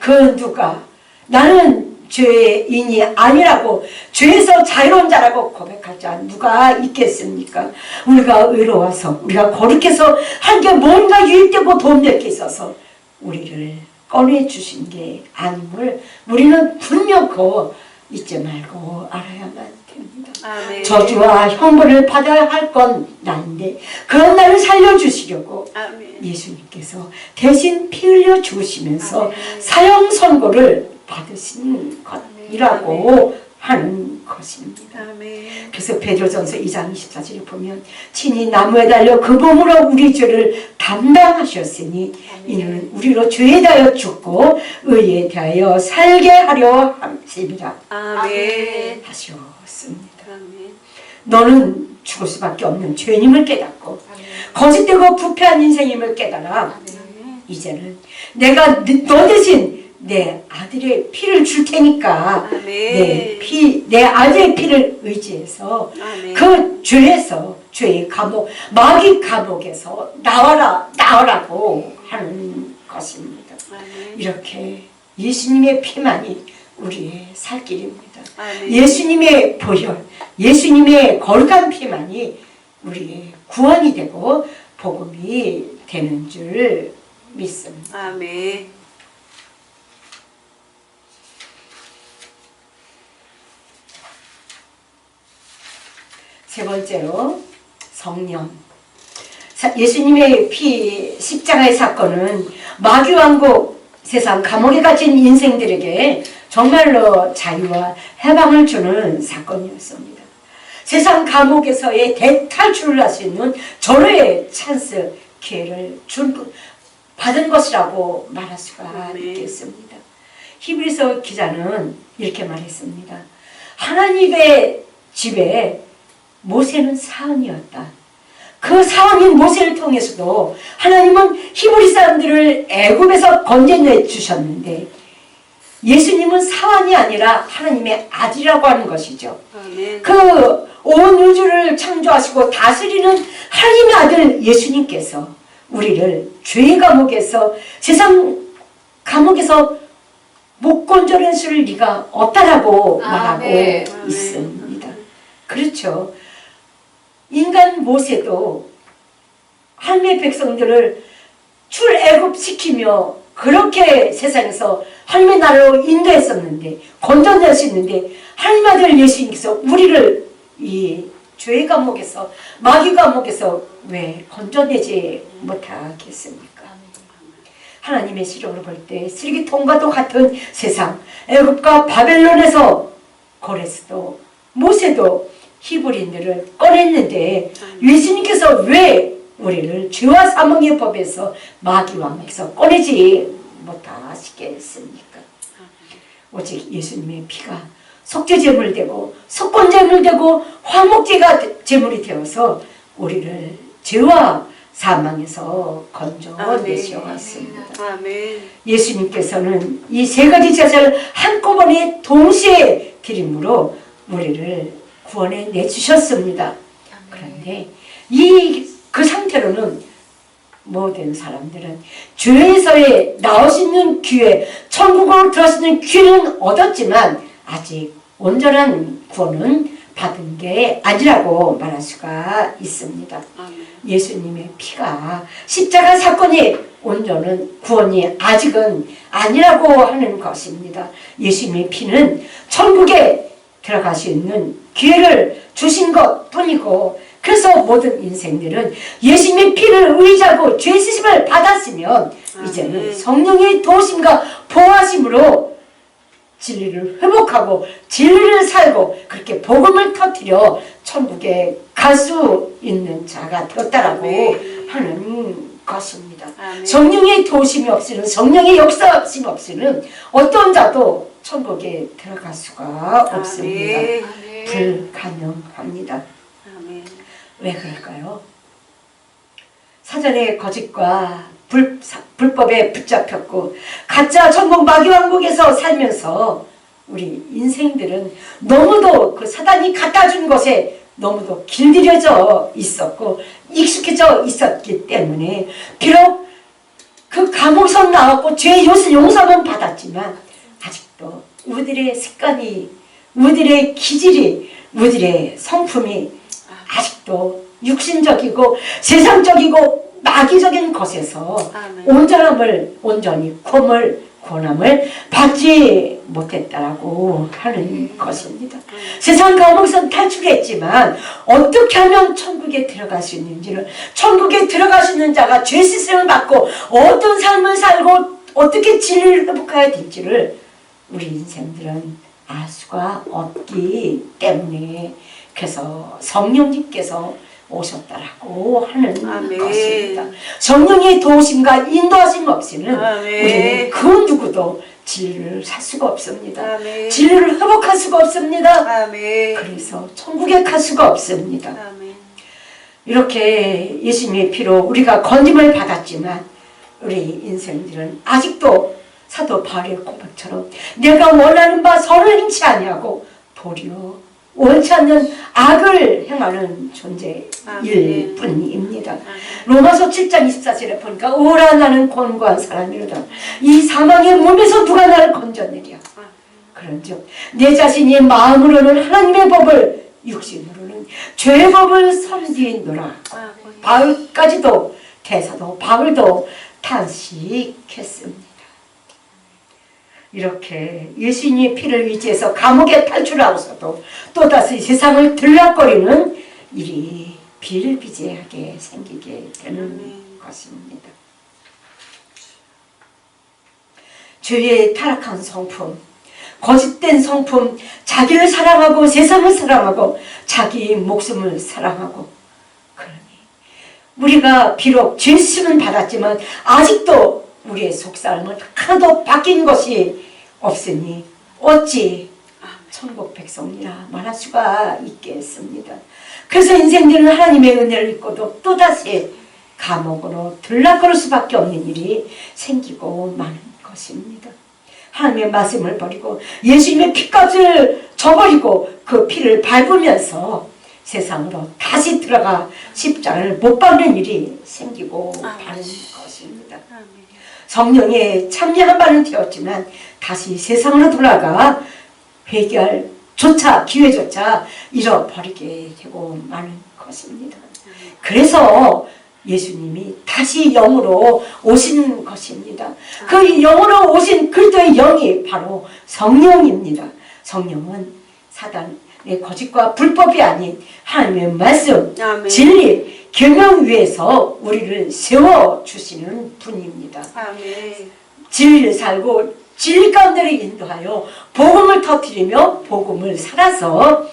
그 누가 나는 죄인이 아니라고 죄에서 자유로운 자라고 고백할 자 누가 있겠습니까? 우리가 의로워서 우리가 거룩해서 한 게 뭔가 유익되고 도움될 게 있어서 우리를 꺼내주신 게 아님을 우리는 분명 그거 잊지 말고 알아야만 됩니다. 아멘. 저주와 형벌을 받아야 할 건 나인데 그런 나를 살려주시려고 아멘. 예수님께서 대신 피 흘려 죽으시면서 아멘. 사형 선고를 받으신 것이라고 하는 것입니다. 아멘. 그래서 베드로전서 2장 24절에 보면 친히 나무에 달려 그 몸으로 우리 죄를 담당하셨으니 이는 우리로 죄에 대하여 죽고 의에 대하여 살게 하려 함심이라 아멘. 하셨습니다. 아멘. 너는 죽을 수밖에 없는 죄인임을 깨닫고 거짓되고 부패한 인생임을 깨달아 이제는 내가 너 대신 내 아들의 피를 줄 테니까 아멘. 내 아들의 피를 의지해서 아멘. 그 죄에서 죄의 감옥 마귀 감옥에서 나와라고 하는 것입니다. 아멘. 이렇게 예수님의 피만이 우리의 살 길입니다. 아멘. 예수님의 보혈, 예수님의 거룩한 피만이 우리의 구원이 되고 복음이 되는 줄 믿습니다. 아멘. 세 번째로 성령. 예수님의 피 십자가의 사건은 마귀 왕국 세상 감옥에 갇힌 인생들에게 정말로 자유와 해방을 주는 사건이었습니다. 세상 감옥에서의 대탈출을 할 수 있는 절호의 찬스 기회를 받은 것이라고 말할 수가 있겠습니다. 히브리서 기자는 이렇게 말했습니다. 하나님의 집에 모세는 사원이었다. 그 사원인 모세를 통해서도 하나님은 히브리 사람들을 애굽에서 건져내 주셨는데 예수님은 사원이 아니라 하나님의 아들이라고 하는 것이죠. 아멘. 그 온 우주를 창조하시고 다스리는 하나님의 아들 예수님께서 우리를 죄의 감옥에서 세상 감옥에서 못 건져낼 리가 없다라고 말하고 있습니다. 그렇죠. 인간 모세도 하나님의 백성들을 출애굽시키며 그렇게 세상에서 하나님의 나라로 인도했었는데 건져낼 수 있는데 하나님 아들 예수님께서 우리를 이 죄의 감옥에서 마귀 감옥에서 왜 건져내지 못하겠습니까? 하나님의 시력으로 볼 때 쓰레기통과도 같은 세상 애굽과 바벨론에서 고레스도 모세도 히브리인들을 꺼냈는데 예수님께서 왜 우리를 죄와 사망의 법에서 마귀 왕에서 꺼내지 못하시겠습니까? 오직 예수님의 피가 속죄제물 되고 속건제물 되고 화목제가 제물이 되어서 우리를 죄와 사망에서 건져내셨습니다. 아멘. 예수님께서는 이 세 가지 제사를 한꺼번에 동시에 드림으로 우리를 구원해 내주셨습니다. 그런데 그 상태로는 모든 사람들은 죄에서의 나올 수 있는 기회, 천국으로 들어갈 수 있는 기회는 얻었지만 아직 온전한 구원은 받은 게 아니라고 말할 수가 있습니다. 예수님의 피가 십자가 사건이 온전한 구원이 아직은 아니라고 하는 것입니다. 예수님의 피는 천국에 들어갈 수 있는 기회를 주신 것 뿐이고 그래서 모든 인생들은 예수님의 피를 의지하고 죄 씻음을 받았으면 이제는 성령의 도우심과 보호하심으로 진리를 회복하고 진리를 살고 그렇게 복음을 터뜨려 천국에 갈 수 있는 자가 되었다라고 하는 것입니다. 성령의 도우심이 없이는 성령의 역사 없이는 어떤 자도 천국에 들어갈 수가 없습니다. 불가능합니다. 왜 그럴까요? 사전에 거짓과 불법에 붙잡혔고 가짜 천국 마귀 왕국에서 살면서 우리 인생들은 너무도 그 사단이 갖다 준 것에 너무도 길들여져 있었고 익숙해져 있었기 때문에 비록 그 감옥에서 나왔고 죄의 용서는 받았지만 아직도 우리들의 습관이, 우리들의 기질이, 우리들의 성품이 아직도 육신적이고 세상적이고 마귀적인 것에서 온전히 권함을 받지 못했다라고 하는 것입니다. 세상 감옥에서 탈출했지만 어떻게 하면 천국에 들어갈 수 있는지를, 천국에 들어갈 수 있는 자가 죄 씻음을 받고 어떤 삶을 살고 어떻게 진리를 회복해야 될지를 우리 인생들은 알 수가 없기 때문에, 그래서 성령님께서 오셨다라고 하는 것입니다. 성령의 도우심과 인도하심 없이는 우리는 그 누구도 진리를 살 수가 없습니다. 진리를 회복할 수가 없습니다. 그래서 천국에 갈 수가 없습니다. 이렇게 예수님의 피로 우리가 건짐을 받았지만 우리 인생들은 아직도 사도 바울의 고백처럼 내가 원하는 바 선을 행치 아니하고 도리어 원치 않는 악을 행하는 존재일 뿐입니다. 로마서 7장 24절에 보니까 오라 나는 권고한 사람이로다. 이 사망의 몸에서 누가 나를 건져내랴. 그런즉 내 자신이 마음으로는 하나님의 법을, 육신으로는 죄의 법을 섬기노라. 바울까지도, 대사도 바울도 탄식했습니다. 이렇게 예수님의 피를 의지해서 감옥에 탈출하고서도 또다시 세상을 들락거리는 일이 비일비재하게 생기게 되는 것입니다. 죄의 타락한 성품, 거짓된 성품, 자기를 사랑하고 세상을 사랑하고 자기 목숨을 사랑하고, 그러니 우리가 비록 죄 씻음은 받았지만 아직도 우리의 속사람은 하나도 바뀐 것이 없으니 어찌 천국 백성이라 말할 수가 있겠습니다. 그래서 인생들은 하나님의 은혜를 잊고도 또다시 감옥으로 들락거릴 수밖에 없는 일이 생기고 마는 것입니다. 하나님의 말씀을 버리고 예수님의 피값을 저버리고 그 피를 밟으면서 세상으로 다시 들어가 십자가를 못 박는 일이 생기고 마는 것입니다. 성령에 참여한 바는 되었지만 다시 세상으로 돌아가 회개할 기회조차 잃어버리게 되고 마는 것입니다. 그래서 예수님이 다시 영으로 오신 것입니다. 그 영으로 오신 그리스도의 영이 바로 성령입니다. 성령은 사단의 거짓과 불법이 아닌 하나님의 말씀, 진리, 경영 위에서 우리를 세워주시는 분입니다. 진리를 살고 진리 가운데를 인도하여 복음을 터뜨리며 복음을 살아서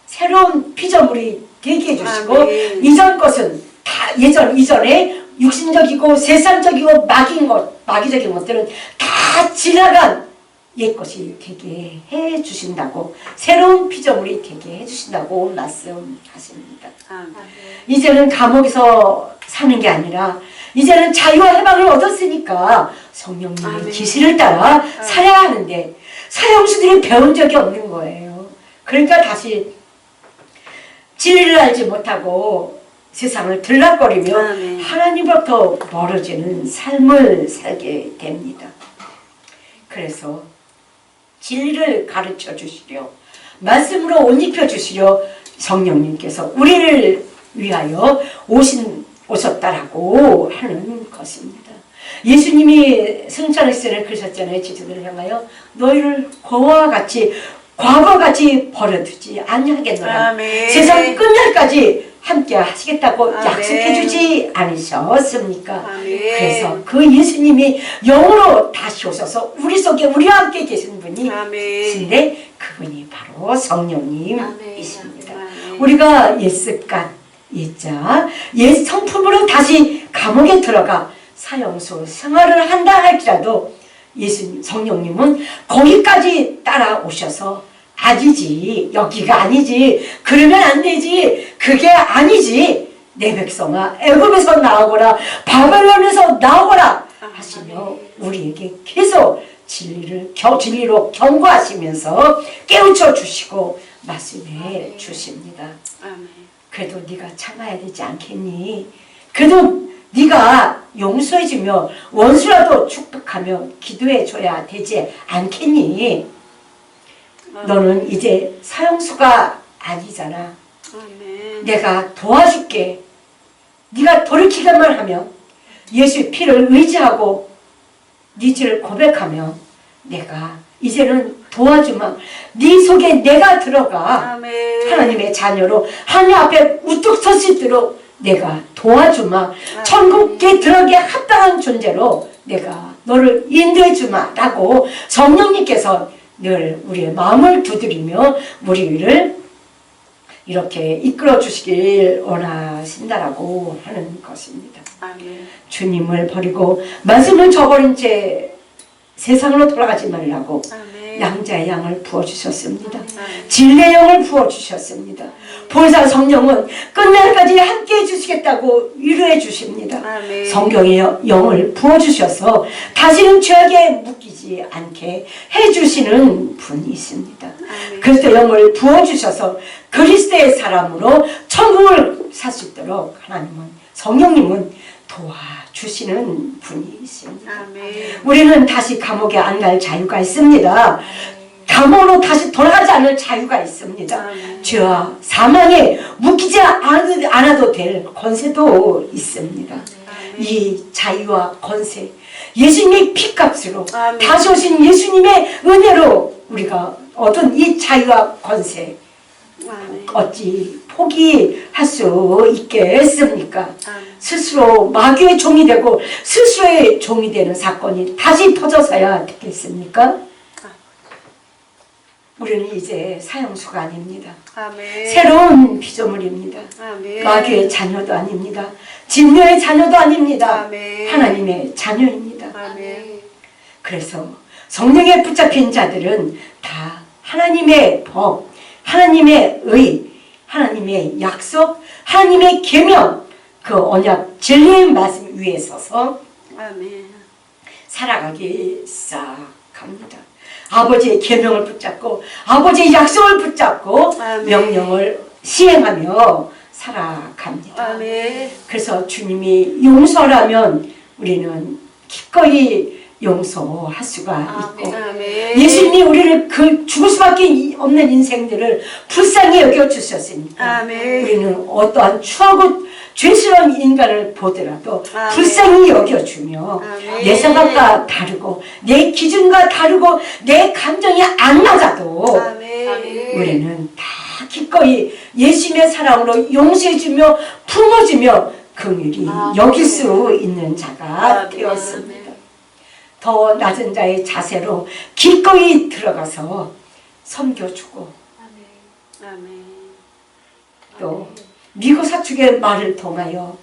새로운 피조물이 되게 해주시고 이전 것은 다 이전에 육신적이고 세상적이고 마귀적인 것들은 다 지나간 옛것이 되게 해주신다고, 새로운 피조물이 되게 해주신다고 말씀하십니다. 이제는 감옥에서 사는 게 아니라 이제는 자유와 해방을 얻었으니까 성령님의 지시를 따라 살아야 하는데 사형수들이 배운 적이 없는 거예요. 그러니까 다시 진리를 알지 못하고 세상을 들락거리며 하나님으로부터 멀어지는 삶을 살게 됩니다. 그래서 진리를 가르쳐 주시려, 말씀으로 옷 입혀 주시려 성령님께서 우리를 위하여 오셨다라고 하는 것입니다. 예수님이 승천했을 때 그러셨잖아요. 제자들을 향하여 너희를 과거같이 버려두지 아니하겠노라. 세상 끝날까지 함께 하시겠다고 약속해 주지 않으셨습니까? 그래서 그 예수님이 영으로 다시 오셔서 우리 속에 우리와 함께 계신 분이 계신데 그분이 바로 성령님이십니다. 우리가 옛 습관, 옛자, 옛 성품으로 다시 감옥에 들어가 사형수 생활을 한다 할지라도 예수님, 성령님은 거기까지 따라오셔서 아니지, 여기가 아니지, 그러면 안 되지, 그게 아니지, 내 백성아 애굽에서 나오거라, 바벨론에서 나오거라 하시며 우리에게 계속 진리로 경고하시면서 깨우쳐 주시고 말씀해 주십니다. 아멘. 그래도 네가 참아야 되지 않겠니? 그래도 네가 용서해주며 원수라도 축복하며 기도해줘야 되지 않겠니? 너는 이제 사형수가 아니잖아. 아멘. 내가 도와줄게. 네가 돌이키기만 하면 예수의 피를 의지하고 네 죄를 고백하면 내가 이제는 도와주마. 네 속에 내가 들어가 아멘. 하나님의 자녀로 하나님 앞에 우뚝 설 수 있도록 내가 도와주마. 천국에 들어가기에 합당한 존재로 내가 너를 인도해 주마 라고 성령님께서 늘 우리의 마음을 두드리며 우리를 이렇게 이끌어 주시길 원하신다라고 하는 것입니다. 아멘. 주님을 버리고 말씀을 저버린 채 세상으로 돌아가지 말라고 아멘. 양자의 양을 부어주셨습니다. 아멘. 진리의 영을 부어주셨습니다. 보혜사 성령은 끝날까지 함께 해주시겠다고 위로해 주십니다. 아멘. 성경의 영을 부어주셔서 다시는 죄악에 묶이지 않게 해주시는 분이 있습니다. 아멘. 그리스도 영을 부어주셔서 그리스도의 사람으로 천국을 살 수 있도록 하나님은 성령님은 도와주시는 분이 있습니다. 아멘. 우리는 다시 감옥에 안 갈 자유가 있습니다. 감옥으로 다시 돌아가지 않을 자유가 있습니다. 아멘. 죄와 사망에 묶이지 않아도 될 권세도 있습니다. 아멘. 이 자유와 권세, 예수님의 피값으로 아멘. 다시 오신 예수님의 은혜로 우리가 얻은 이 자유와 권세 아멘. 어찌 포기할 수 있겠습니까? 아멘. 스스로 마귀의 종이 되고 스스로의 종이 되는 사건이 다시 터져서야 되겠습니까? 우리는 이제 사형수가 아닙니다. 아멘. 새로운 피조물입니다. 아멘. 마귀의 자녀도 아닙니다. 진노의 자녀도 아닙니다. 아멘. 하나님의 자녀입니다. 아멘. 그래서 성령에 붙잡힌 자들은 다 하나님의 법, 하나님의 의, 하나님의 약속, 하나님의 계명, 그 언약 진리의 말씀 위에 서서 아멘. 살아가기 시작합니다. 아버지의 계명을 붙잡고 아버지의 약속을 붙잡고 아멘. 명령을 시행하며 살아갑니다. 아멘. 그래서 주님이 용서라면 우리는 기꺼이 용서할 수가 있고 아멘. 예수님이 우리를 그 죽을 수밖에 없는 인생들을 불쌍히 여겨주셨으니까 아멘. 우리는 어떠한 추하고 죄스러운 인간을 보더라도 아멘. 불쌍히 여겨주며 아멘. 내 생각과 다르고 내 기준과 다르고 내 감정이 안 맞아도 아멘. 우리는 다 기꺼이 예수님의 사랑으로 용서해주며 품어주며 긍휼히 여길 수 있는 자가 되었습니다. 더 낮은 자의 자세로 기꺼이 들어가서 섬겨주고 아멘. 또 미고사축의 말을 통하여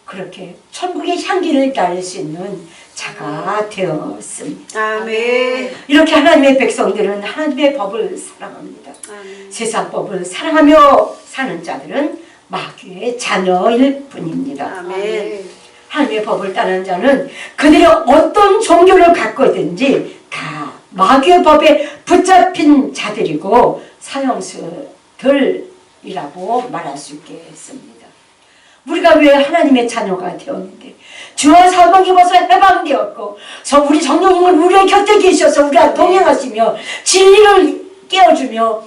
그렇게 천국의 향기를 날릴 수 있는 자가 되었습니다. 아멘. 이렇게 하나님의 백성들은 하나님의 법을 사랑합니다. 아멘. 세상 법을 사랑하며 사는 자들은 마귀의 자녀일 뿐입니다. 아멘. 하나님의 법을 따르는 자는 그들이 어떤 종교를 갖고 있든지 다 마귀의 법에 붙잡힌 자들이고 사형수들이라고 말할 수 있겠습니다. 우리가 왜 하나님의 자녀가 되었는데 주와 사망에 벗어 해방되었고 우리 성령님은 우리의 곁에 계셔서 우리와 동행하시며 진리를 깨워주며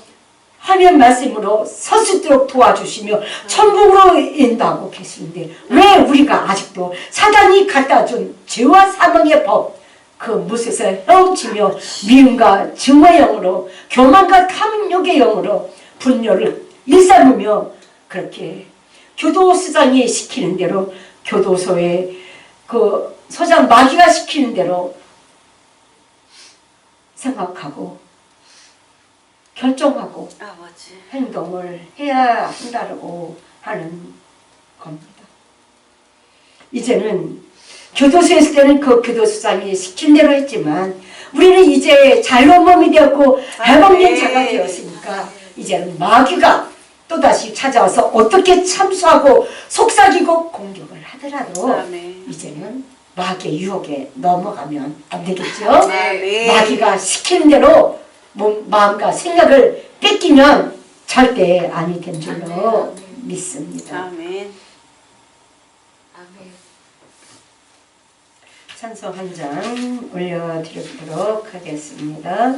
하나님의 말씀으로 설 수 있도록 도와주시며 천국으로 인도하고 계시는데 왜 우리가 아직도 사단이 갖다 준 죄와 사망의 법 그 무엇에서 헤엄치며 미움과 증오의 영으로 교만과 탐욕의 영으로 분열을 일삼으며 그렇게 교도소장이 시키는 대로 교도소의 그 소장 마귀가 시키는 대로 생각하고 결정하고 아버지. 행동을 해야 한다고 하는 겁니다. 이제는 교도소에 있을 때는 그 교도소장이 시킨 대로 했지만 우리는 이제 자유로운 몸이 되었고 해방된 자가 되었으니까 이제는 마귀가 또다시 찾아와서 어떻게 참수하고 속삭이고 공격을 하더라도 아멘. 이제는 마귀의 유혹에 넘어가면 안 되겠죠? 네. 마귀가 시키는 대로 마음과 생각을 뺏기면 절대 아니 된 줄로 믿습니다. 아멘. 찬송 한 장 올려드리도록 하겠습니다.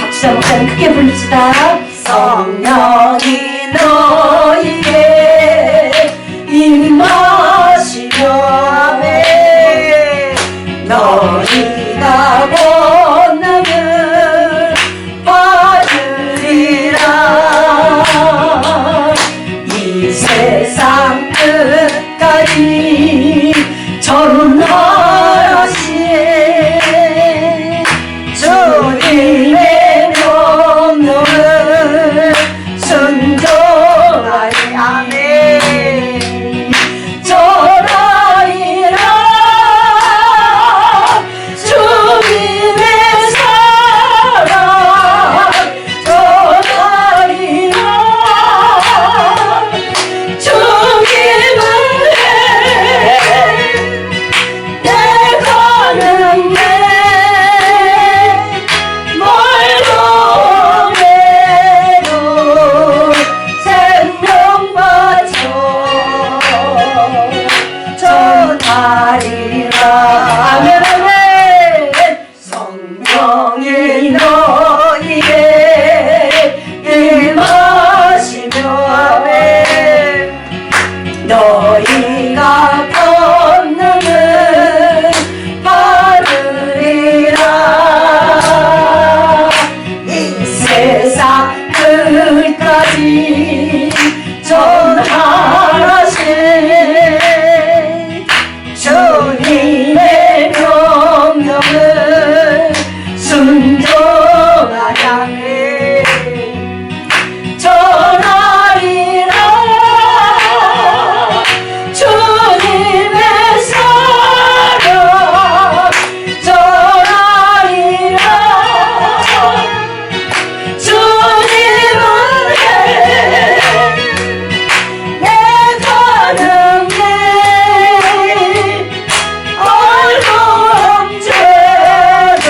목사님 크게 부릅시다. 성령이 너희에 임하시며 너희가 권능을 받으리라. 이 세상 끝까지 전하시에 주님의 순종하리. 아멘. 전하리라 주님의 사랑. 전하리라 주님을 내가 능해 아멘 아멘. 성령이 너희에 임하시며 너희가 권능을 받으리라. 이 세상 끝까지 전하시네. 주님의 명령을 순종하라. 전하리라 주님의 사랑. 전하리라 주님을 내가 능해 언제도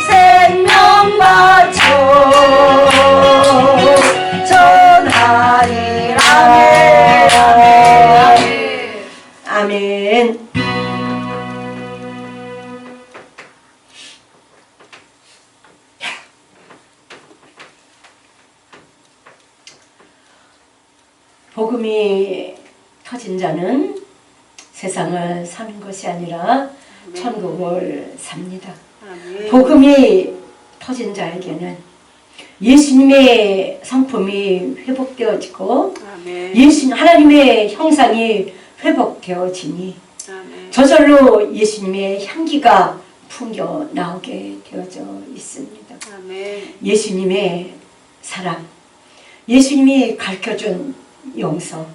생명 바쳐 전하리라. 아멘. 복음이 터진 자는 세상을 사는 것이 아니라 천국을 삽니다. 아멘. 복음이 터진 자에게는 예수님의 성품이 회복되어지고 아멘. 하나님의 형상이 회복되어지니 아멘. 저절로 예수님의 향기가 풍겨 나오게 되어져 있습니다. 아멘. 예수님의 사랑, 예수님이 가르쳐준 용서,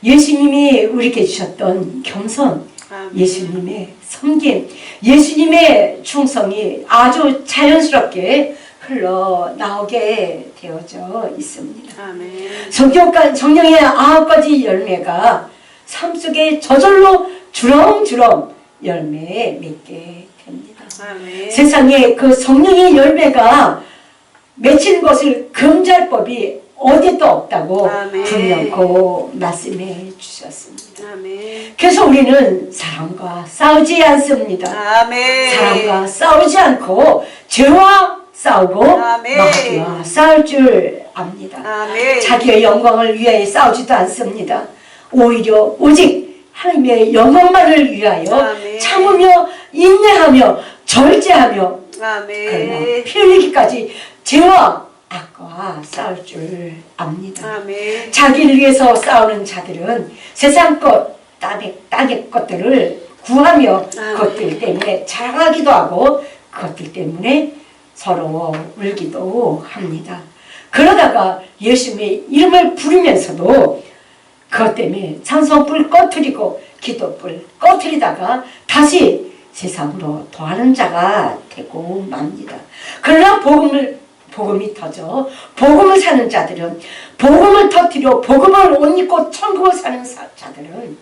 예수님이 우리에게 주셨던 겸손, 아멘. 예수님의 섬김, 예수님의 충성이 아주 자연스럽게 흘러나오게 되어져 있습니다. 아멘. 성령의 9가지 열매가 삶 속에 저절로 주렁주렁 열매 맺게 됩니다. 아멘. 세상에 그 성령의 열매가 맺히는 것을 금지할 법이 어디도 없다고 아멘. 분명코 말씀해 주셨습니다. 아멘. 그래서 우리는 사람과 싸우지 않습니다. 아멘. 사람과 싸우지 않고 죄와 싸우고 아멘. 마귀와 싸울 줄 압니다. 아멘. 자기의 영광을 위하여 싸우지도 않습니다. 오히려 오직 하나님의 영광만을 위하여 아멘. 참으며 인내하며 절제하며 그러나 아멘. 피 흘리기까지 죄와 악과 싸울 줄 압니다. 아멘. 자기를 위해서 싸우는 자들은 세상 것, 땅의 것들을 구하며 아멘. 그것들 때문에 자랑하기도 하고 그것들 때문에 서러워 울기도 합니다. 그러다가 예수님의 이름을 부르면서도 그것 때문에 찬송불 꺼트리고 기도불 꺼트리다가 다시 세상으로 도하는 자가 되고 맙니다. 그러나 복음이 터져 복음을 사는 자들은 복음을 터뜨려 복음을 옷 입고 천국을 사는 자들은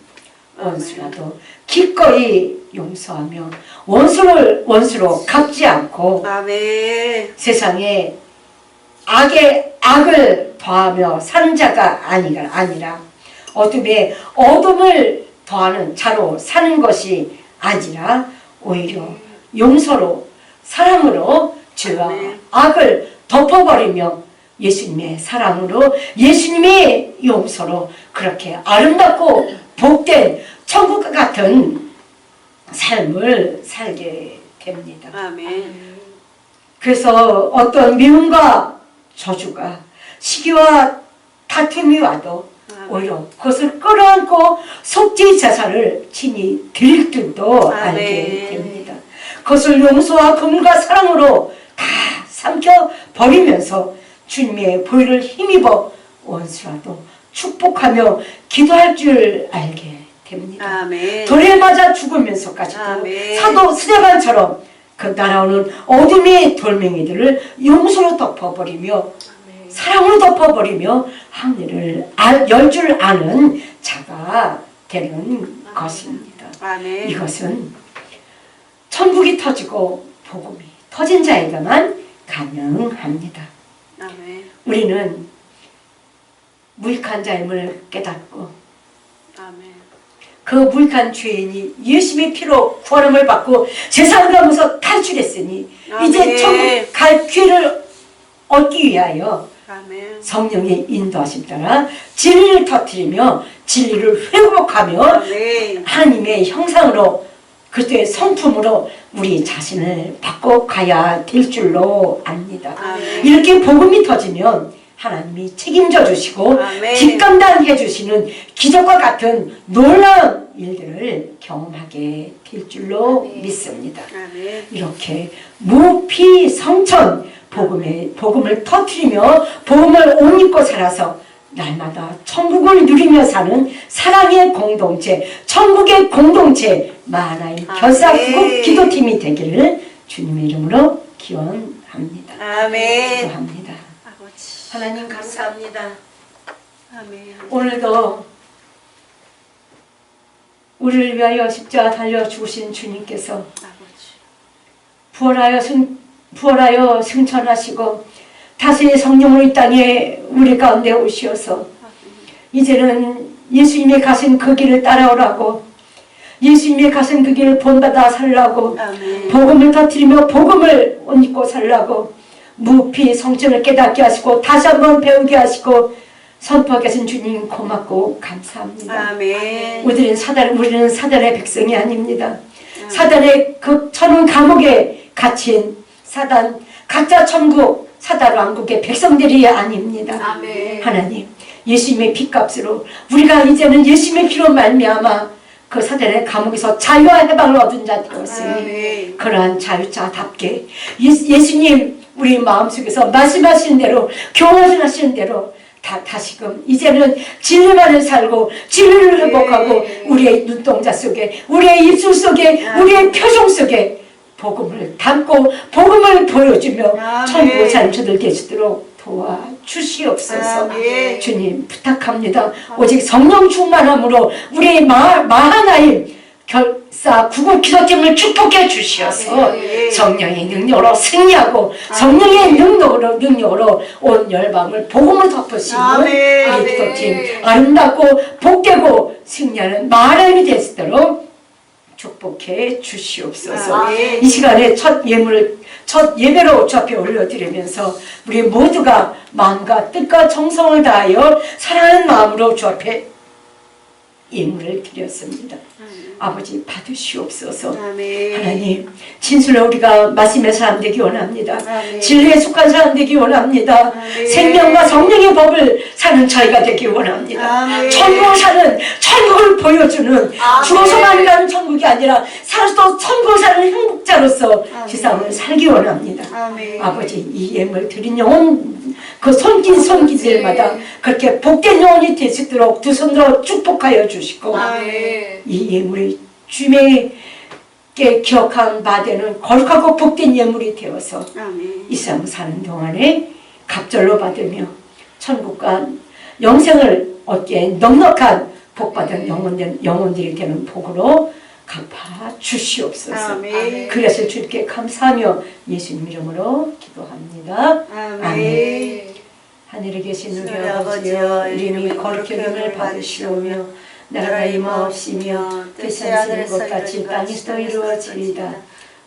원수라도 기꺼이 용서하며 원수로 갚지 않고 아멘. 세상에 악을 더하며 사는 자가 아니라 어둠에 어둠을 더하는 자로 사는 것이 아니라 오히려 용서로 사랑으로 죄와 악을 덮어버리며 예수님의 사랑으로 예수님의 용서로 그렇게 아름답고 복된 천국과 같은 삶을 살게 됩니다. 아멘. 그래서 어떤 미움과 저주가 시기와 다툼이 와도 오히려 그것을 끌어안고 속죄 제사를 친히 드릴 줄도 알게 됩니다. 그것을 용서와 긍휼과 사랑으로 다 삼켜버리면서 주님의 보혈을 힘입어 원수라도 축복하며 기도할 줄 알게 됩니다. 아멘. 돌에 맞아 죽으면서까지도 아멘. 사도 스데반처럼 그 날아오는 어둠의 돌멩이들을 용서로 덮어버리며 사랑으로 덮어버리며 하늘을 열 줄 아는 자가 되는 것입니다. 아멘. 이것은 천국이 터지고 복음이 터진 자에게만 가능합니다. 아멘. 우리는 무익한 자임을 깨닫고 아멘. 그 무익한 죄인이 예수님의 피로 구원함을 받고 세상을 가면서 탈출했으니 이제 천국 갈 기회를 얻기 위하여 아멘. 성령의 인도하심 따라 진리를 터뜨리며 진리를 회복하며 아멘. 하나님의 형상으로 그리스도의 성품으로 우리 자신을 바꿔가야 될 줄로 압니다. 아멘. 이렇게 복음이 터지면 하나님이 책임져 주시고 아멘. 뒷감당해 주시는 기적과 같은 놀라운 일들을 경험하게 될 줄로 믿습니다. 아멘. 이렇게 무피성천 복음을 터뜨리며 복음을 옷 입고 살아서 날마다 천국을 누리며 사는 사랑의 공동체, 천국의 공동체 만화의 결사구국 기도팀이 되기를 주님의 이름으로 기원합니다. 아멘. 기도합니다. 아버지. 하나님 감사합니다. 아멘. 오늘도 우리를 위하여 십자가 달려 죽으신 주님께서 아버지. 부활하여 승천하시고 다시 성령으로 이 땅에 우리 가운데 오시어서 이제는 예수님이 가신 그 길을 따라오라고 예수님이 가신 그 길을 본받아 살라고 아멘. 복음을 터뜨리며 복음을 옷 입고 살라고 무피 성천을 깨닫게 하시고 다시 한번 배우게 하시고 선포하게 하신 주님 고맙고 감사합니다. 아멘. 우리는 사단의 백성이 아닙니다. 사단의 그 천은 감옥에 갇힌 사단 가짜 천국 사단 왕국의 백성들이 아닙니다. 아멘. 하나님 예수님의 피값으로 우리가 이제는 예수님의 피로 말미암아 그 사단의 감옥에서 자유와 해방을 얻은 자 되었으니 아멘. 그러한 자유자답게 예수님 우리 마음속에서 말씀하시는 대로 교훈하시는 대로 다시금 이제는 진리만을 살고 진리를 회복하고 우리의 눈동자 속에 우리의 입술 속에 우리의 표정 속에 복음을 담고 복음을 보여주며 천국의 자녀들 되시도록 도와주시옵소서. 주님 부탁합니다. 오직 성령 충만함으로 우리의 마하나임 결사 구국 기도팀을 축복해 주시어서 성령의 능력으로 승리하고 성령의 능력으로 온 열방을 복음을 덮으시고 우리 기도팀 아름답고 복되고 승리하는 마하나임이 되시도록 축복해 주시옵소서. 이 시간에 첫 예배로 주 앞에 올려드리면서 우리 모두가 마음과 뜻과 정성을 다하여 사랑하는 마음으로 주 앞에 예물을 드렸습니다. 아버지 받으시옵소서. 아멘. 하나님, 진술로 우리가 말씀의 사람 되기 원합니다. 아멘. 진리에 속한 사람 되기 원합니다. 아멘. 생명과 성령의 법을 사는 저희가 되기 원합니다. 아멘. 천국을 사는, 천국을 보여주는, 아멘. 죽어서만 가는 천국이 아니라 살아서 천국을 사는 행복자로서 아멘. 세상을 살기 원합니다. 아멘. 아버지, 이 예물 드린 영혼, 그 손길마다 그렇게 복된 영혼이 될 수 있도록 두 손으로 축복하여 주시고, 아멘. 이 예물이 주님에게 기억한 바되는 거룩하고 복된 예물이 되어서 아멘. 이 세상 사는 동안에 갑절로 받으며 천국과 영생을 얻기에 넉넉한 복받은 영혼들이 되는 복으로 갚아 주시옵소서. 아멘. 그것을 주님께 감사하며 예수님 이름으로 기도합니다. 아멘. 하늘에 계신 우리 우리 아버지여, 아버지여, 이름이 거룩히 여김을 받으시오며 나라가 임하옵시며 뜻이 하늘에 것 같이 땅에서도 이루어지리이다.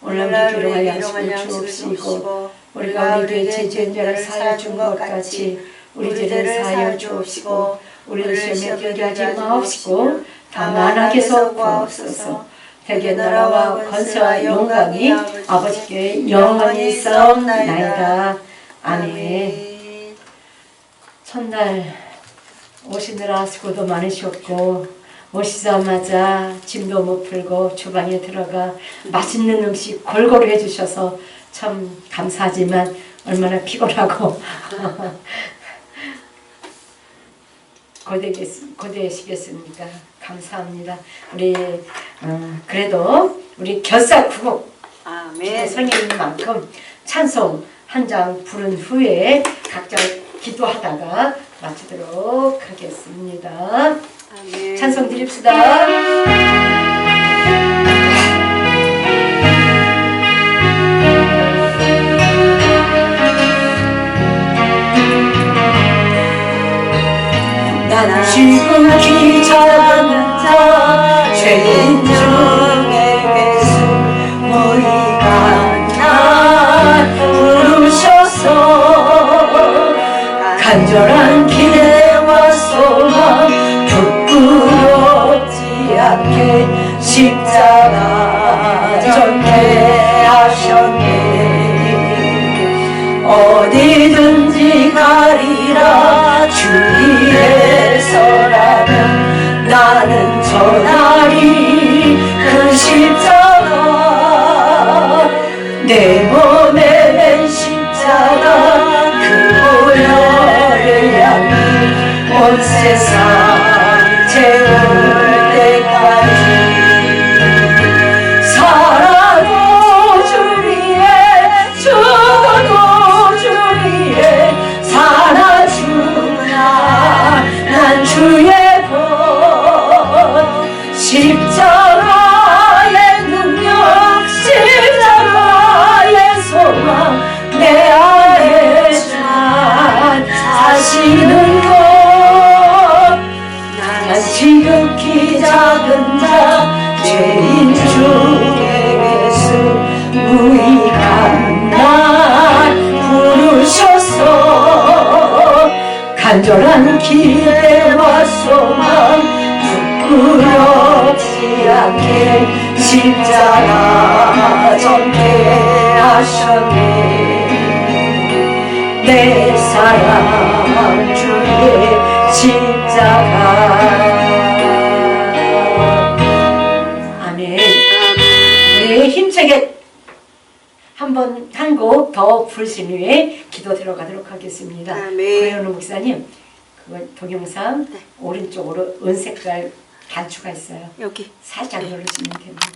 오늘 우리 기록할 양식을 주옵시고 우리가 우리에게 죄지은 자를 사하여 준 것 같이 우리 죄를 사하여 주옵시고 우리를 시험에 들게 하지 마옵시고 다만 악에서 구하옵소서. 대개 나라와 권세와 영광이 아버지께 영원히 있사옵나이다. 아멘. 첫날 오시느라 수고도 많으셨고 오시자마자 짐도 못 풀고 주방에 들어가 맛있는 음식 골고루 해주셔서 참 감사하지만 얼마나 피곤하고 고되시겠습니까? 감사합니다. 우리 그래도 우리 결사구곡 아멘. 성인만큼 찬송 한 장 부른 후에 각자 기도하다가 마치도록 하겠습니다. 아멘. 찬송 드립시다. 난 지극히 작은 자 죄인 중에 예수 무익한 날 부르셔서 간절한 기대와 소망 부끄럽지 않게 십자가 전케 하셨네. 어디든지 가리라 주위에서라면 나는 전하리 그 십자가 내 몸에 맨 십자가 그 보혈을 향해 온 세상 채울 때까지 살아도 주 위에 죽어도 주 위에 살아주나 난 주의 본 십자가의 능력 십자가의 소망 내 안에 잘 사시는 것 난 지극히 작은 자 죄인 중에 예수 무익한 날 부르셔서 간절한 기대와 소망 부끄럽지 않게 십자가 전케 하셨네. 내 사랑 주의 십자가. 아멘. 우리 힘차게 한 곡 더 부르신 후에 기도 들어가도록 하겠습니다. 아멘. 고현우 목사님, 그 동영상 네. 오른쪽으로 은색깔 단추가 있어요. 여기 살짝 누르시면 됩니다.